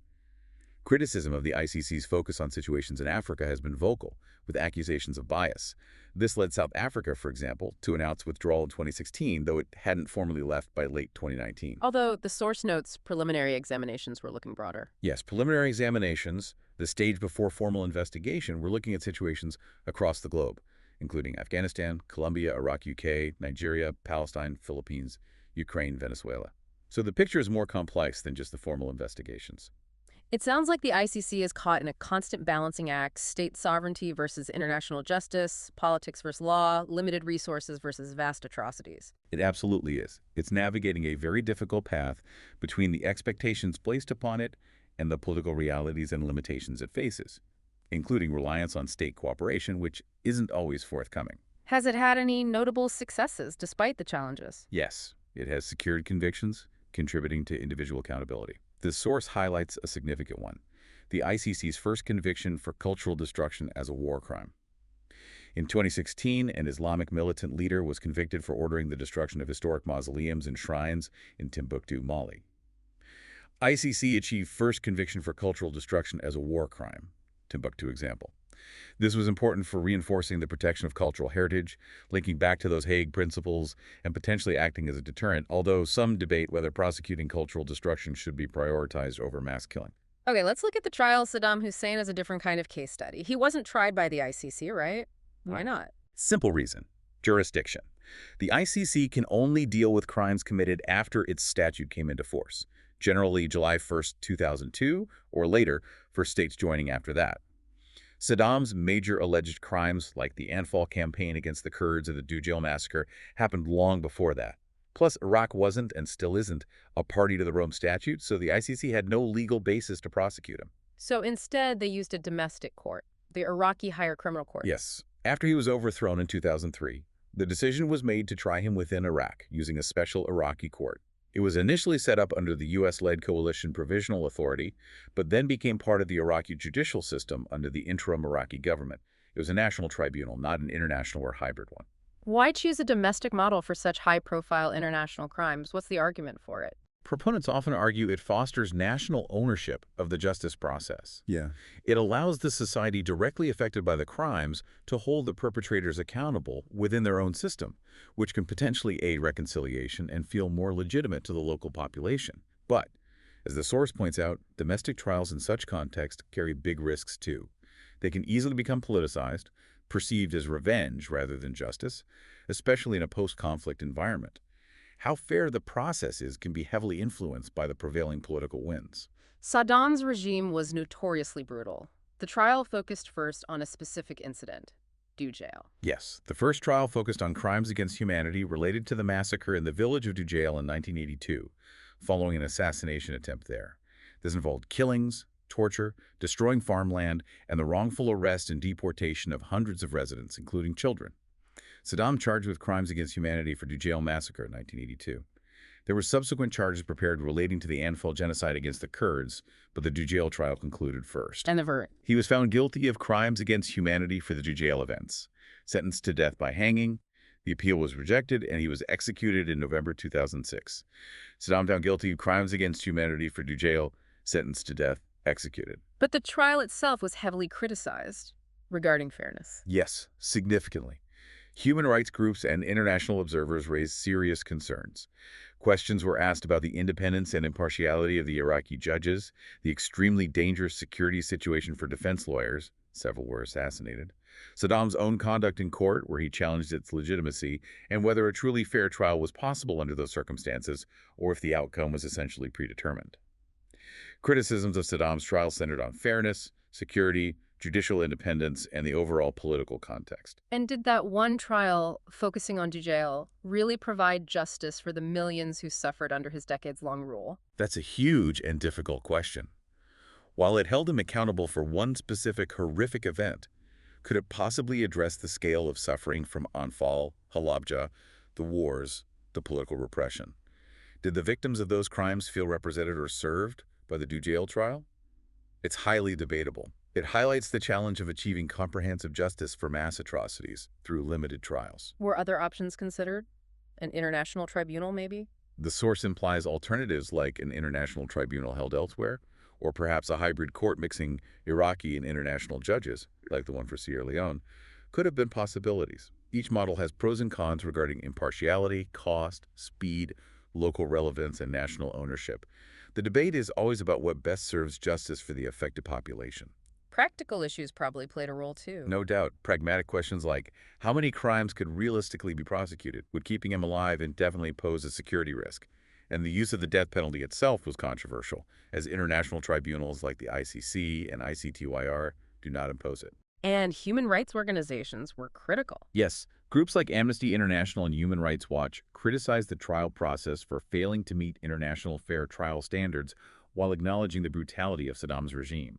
Criticism of the ICC's focus on situations in Africa has been vocal, with accusations of bias. This led South Africa, for example, to announce withdrawal in 2016, though it hadn't formally left by late 2019. Although the source notes preliminary examinations were looking broader. Yes, preliminary examinations, the stage before formal investigation, were looking at situations across the globe, including Afghanistan, Colombia, Iraq, UK, Nigeria, Palestine, Philippines, Ukraine, Venezuela. So the picture is more complex than just the formal investigations. It sounds like the ICC is caught in a constant balancing act: state sovereignty versus international justice, politics versus law, limited resources versus vast atrocities. It absolutely is. It's navigating a very difficult path between the expectations placed upon it and the political realities and limitations it faces, including reliance on state cooperation, which isn't always forthcoming. Has it had any notable successes despite the challenges? Yes, it has secured convictions, contributing to individual accountability. The source highlights a significant one: the ICC's first conviction for cultural destruction as a war crime. In 2016, an Islamic militant leader was convicted for ordering the destruction of historic mausoleums and shrines in Timbuktu, Mali. ICC achieved first conviction for cultural destruction as a war crime. Timbuktu example. This was important for reinforcing the protection of cultural heritage, linking back to those Hague principles, and potentially acting as a deterrent, although some debate whether prosecuting cultural destruction should be prioritized over mass killing. Okay, let's look at the trial of Saddam Hussein as a different kind of case study. He wasn't tried by the ICC, right? Why not? Simple reason: jurisdiction. The ICC can only deal with crimes committed after its statute came into force, generally July 1st, 2002, or later for states joining after that. Saddam's major alleged crimes, like the Intl campaign against the Kurds or the Dujail massacre, happened long before that. Plus, Iraq wasn't, and still isn't, a party to the Rome Statute, so the ICC had no legal basis to prosecute him. So instead, they used a domestic court, the Iraqi Higher Criminal Court. Yes. After he was overthrown in 2003, the decision was made to try him within Iraq, using a special Iraqi court. It was initially set up under the U.S.-led coalition Provisional Authority, but then became part of the Iraqi judicial system under the interim Iraqi government. It was a national tribunal, not an international or hybrid one. Why choose a domestic model for such high-profile international crimes? What's the argument for it? Proponents often argue it fosters national ownership of the justice process. Yeah. It allows the society directly affected by the crimes to hold the perpetrators accountable within their own system, which can potentially aid reconciliation and feel more legitimate to the local population. But, as the source points out, domestic trials in such context carry big risks too. They can easily become politicized, perceived as revenge rather than justice, especially in a post-conflict environment. How fair the process is can be heavily influenced by the prevailing political winds. Saddam's regime was notoriously brutal. The trial focused first on a specific incident: Dujail. Yes, the first trial focused on crimes against humanity related to the massacre in the village of Dujail in 1982, following an assassination attempt there. This involved killings, torture, destroying farmland, and the wrongful arrest and deportation of hundreds of residents, including children. Saddam charged with crimes against humanity for Dujail massacre in 1982. There were subsequent charges prepared relating to the Intl genocide against the Kurds, but the Dujail trial concluded first. And the verdict? He was found guilty of crimes against humanity for the Dujail events, sentenced to death by hanging. The appeal was rejected, and he was executed in November 2006. Saddam found guilty of crimes against humanity for Dujail, sentenced to death, executed. But the trial itself was heavily criticized regarding fairness. Yes, significantly. Human rights groups and international observers raised serious concerns. Questions were asked about the independence and impartiality of the Iraqi judges, the extremely dangerous security situation for defense lawyers — several were assassinated — Saddam's own conduct in court, where he challenged its legitimacy, and whether a truly fair trial was possible under those circumstances, or if the outcome was essentially predetermined. Criticisms of Saddam's trial centered on fairness, security, judicial independence, and the overall political context. And did that one trial, focusing on Dujail, really provide justice for the millions who suffered under his decades-long rule? That's a huge and difficult question. While it held him accountable for one specific horrific event, could it possibly address the scale of suffering from Anfal, Halabja, the wars, the political repression? Did the victims of those crimes feel represented or served by the Dujail trial? It's highly debatable. It highlights the challenge of achieving comprehensive justice for mass atrocities through limited trials. Were other options considered? An international tribunal, maybe? The source implies alternatives like an international tribunal held elsewhere, or perhaps a hybrid court mixing Iraqi and international judges, like the one for Sierra Leone, could have been possibilities. Each model has pros and cons regarding impartiality, cost, speed, local relevance, and national ownership. The debate is always about what best serves justice for the affected population. Practical issues probably played a role, too. No doubt, pragmatic questions like how many crimes could realistically be prosecuted, would keeping him alive indefinitely pose a security risk? And the use of the death penalty itself was controversial, as international tribunals like the ICC and ICTYR do not impose it. And human rights organizations were critical. Yes, groups like Amnesty International and Human Rights Watch criticized the trial process for failing to meet international fair trial standards while acknowledging the brutality of Saddam's regime.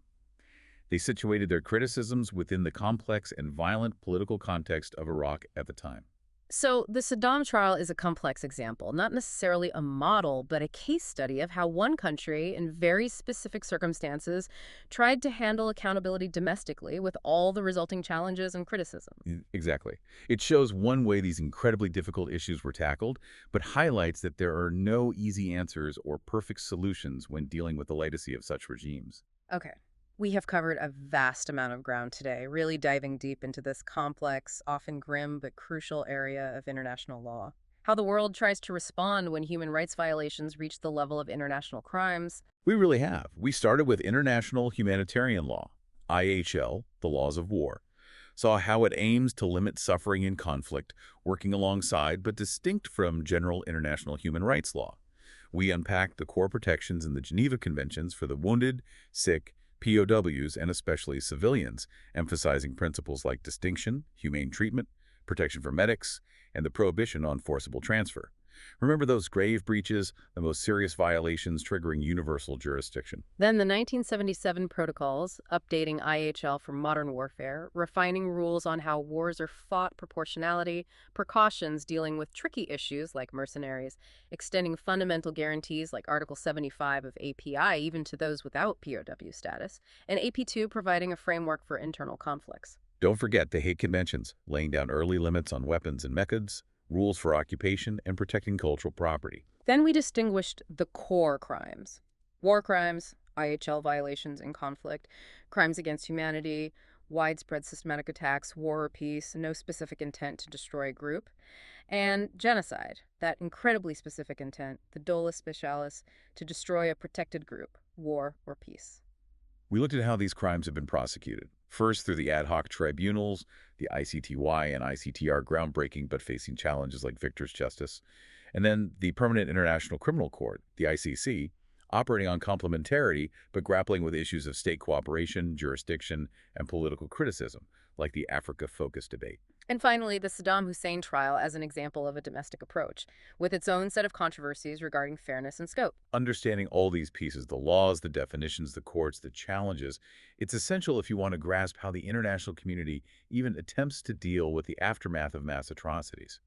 They situated their criticisms within the complex and violent political context of Iraq at the time. So the Saddam trial is a complex example, not necessarily a model, but a case study of how one country, in very specific circumstances, tried to handle accountability domestically with all the resulting challenges and criticism. Exactly. It shows one way these incredibly difficult issues were tackled, but highlights that there are no easy answers or perfect solutions when dealing with the legacy of such regimes. Okay. We have covered a vast amount of ground today, really diving deep into this complex, often grim but crucial area of international law. How the world tries to respond when human rights violations reach the level of international crimes. We really have. We started with international humanitarian law, IHL, the laws of war. Saw how it aims to limit suffering in conflict, working alongside but distinct from general international human rights law. We unpacked the core protections in the Geneva Conventions for the wounded, sick, POWs, and especially civilians, emphasizing principles like distinction, humane treatment, protection for medics, and the prohibition on forcible transfer. Remember those grave breaches, the most serious violations triggering universal jurisdiction? Then the 1977 protocols, updating IHL for modern warfare, refining rules on how wars are fought, proportionality, precautions dealing with tricky issues like mercenaries, extending fundamental guarantees like Article 75 of API even to those without POW status, and AP2 providing a framework for internal conflicts. Don't forget the Hague Conventions, laying down early limits on weapons and methods, rules for occupation, and protecting cultural property. Then we distinguished the core crimes: war crimes, IHL violations in conflict, crimes against humanity, widespread systematic attacks, war or peace, no specific intent to destroy a group, and genocide, that incredibly specific intent, the dolus specialis, to destroy a protected group, war or peace. We looked at how these crimes have been prosecuted, first through the ad hoc tribunals, the ICTY and ICTR groundbreaking but facing challenges like Victor's Justice, and then the Permanent International Criminal Court, the ICC, operating on complementarity but grappling with issues of state cooperation, jurisdiction, and political criticism, like the Africa-focused debate. And finally, the Saddam Hussein trial as an example of a domestic approach, with its own set of controversies regarding fairness and scope. Understanding all these pieces, the laws, the definitions, the courts, the challenges, it's essential if you want to grasp how the international community even attempts to deal with the aftermath of mass atrocities.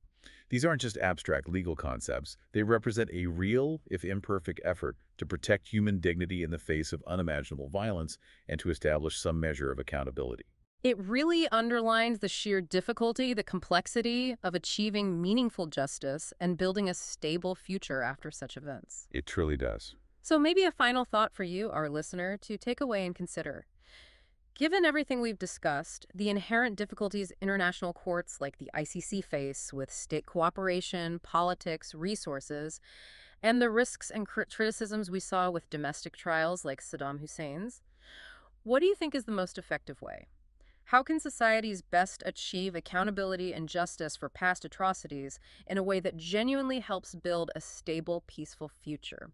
These aren't just abstract legal concepts. They represent a real, if imperfect, effort to protect human dignity in the face of unimaginable violence and to establish some measure of accountability. It really underlines the sheer difficulty, the complexity of achieving meaningful justice and building a stable future after such events. It truly does. So maybe a final thought for you, our listener, to take away and consider. Given everything we've discussed, the inherent difficulties international courts like the ICC face with state cooperation, politics, resources, and the risks and criticisms we saw with domestic trials like Saddam Hussein's, what do you think is the most effective way? How can societies best achieve accountability and justice for past atrocities in a way that genuinely helps build a stable, peaceful future?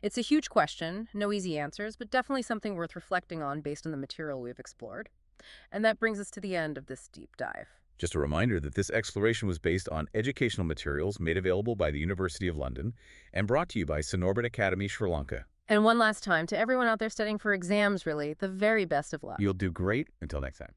It's a huge question, no easy answers, but definitely something worth reflecting on based on the material we've explored. And that brings us to the end of this deep dive. Just a reminder that this exploration was based on educational materials made available by the University of London and brought to you by Sinorbit Academy, Sri Lanka. And one last time, to everyone out there studying for exams, really, the very best of luck. You'll do great. Until next time.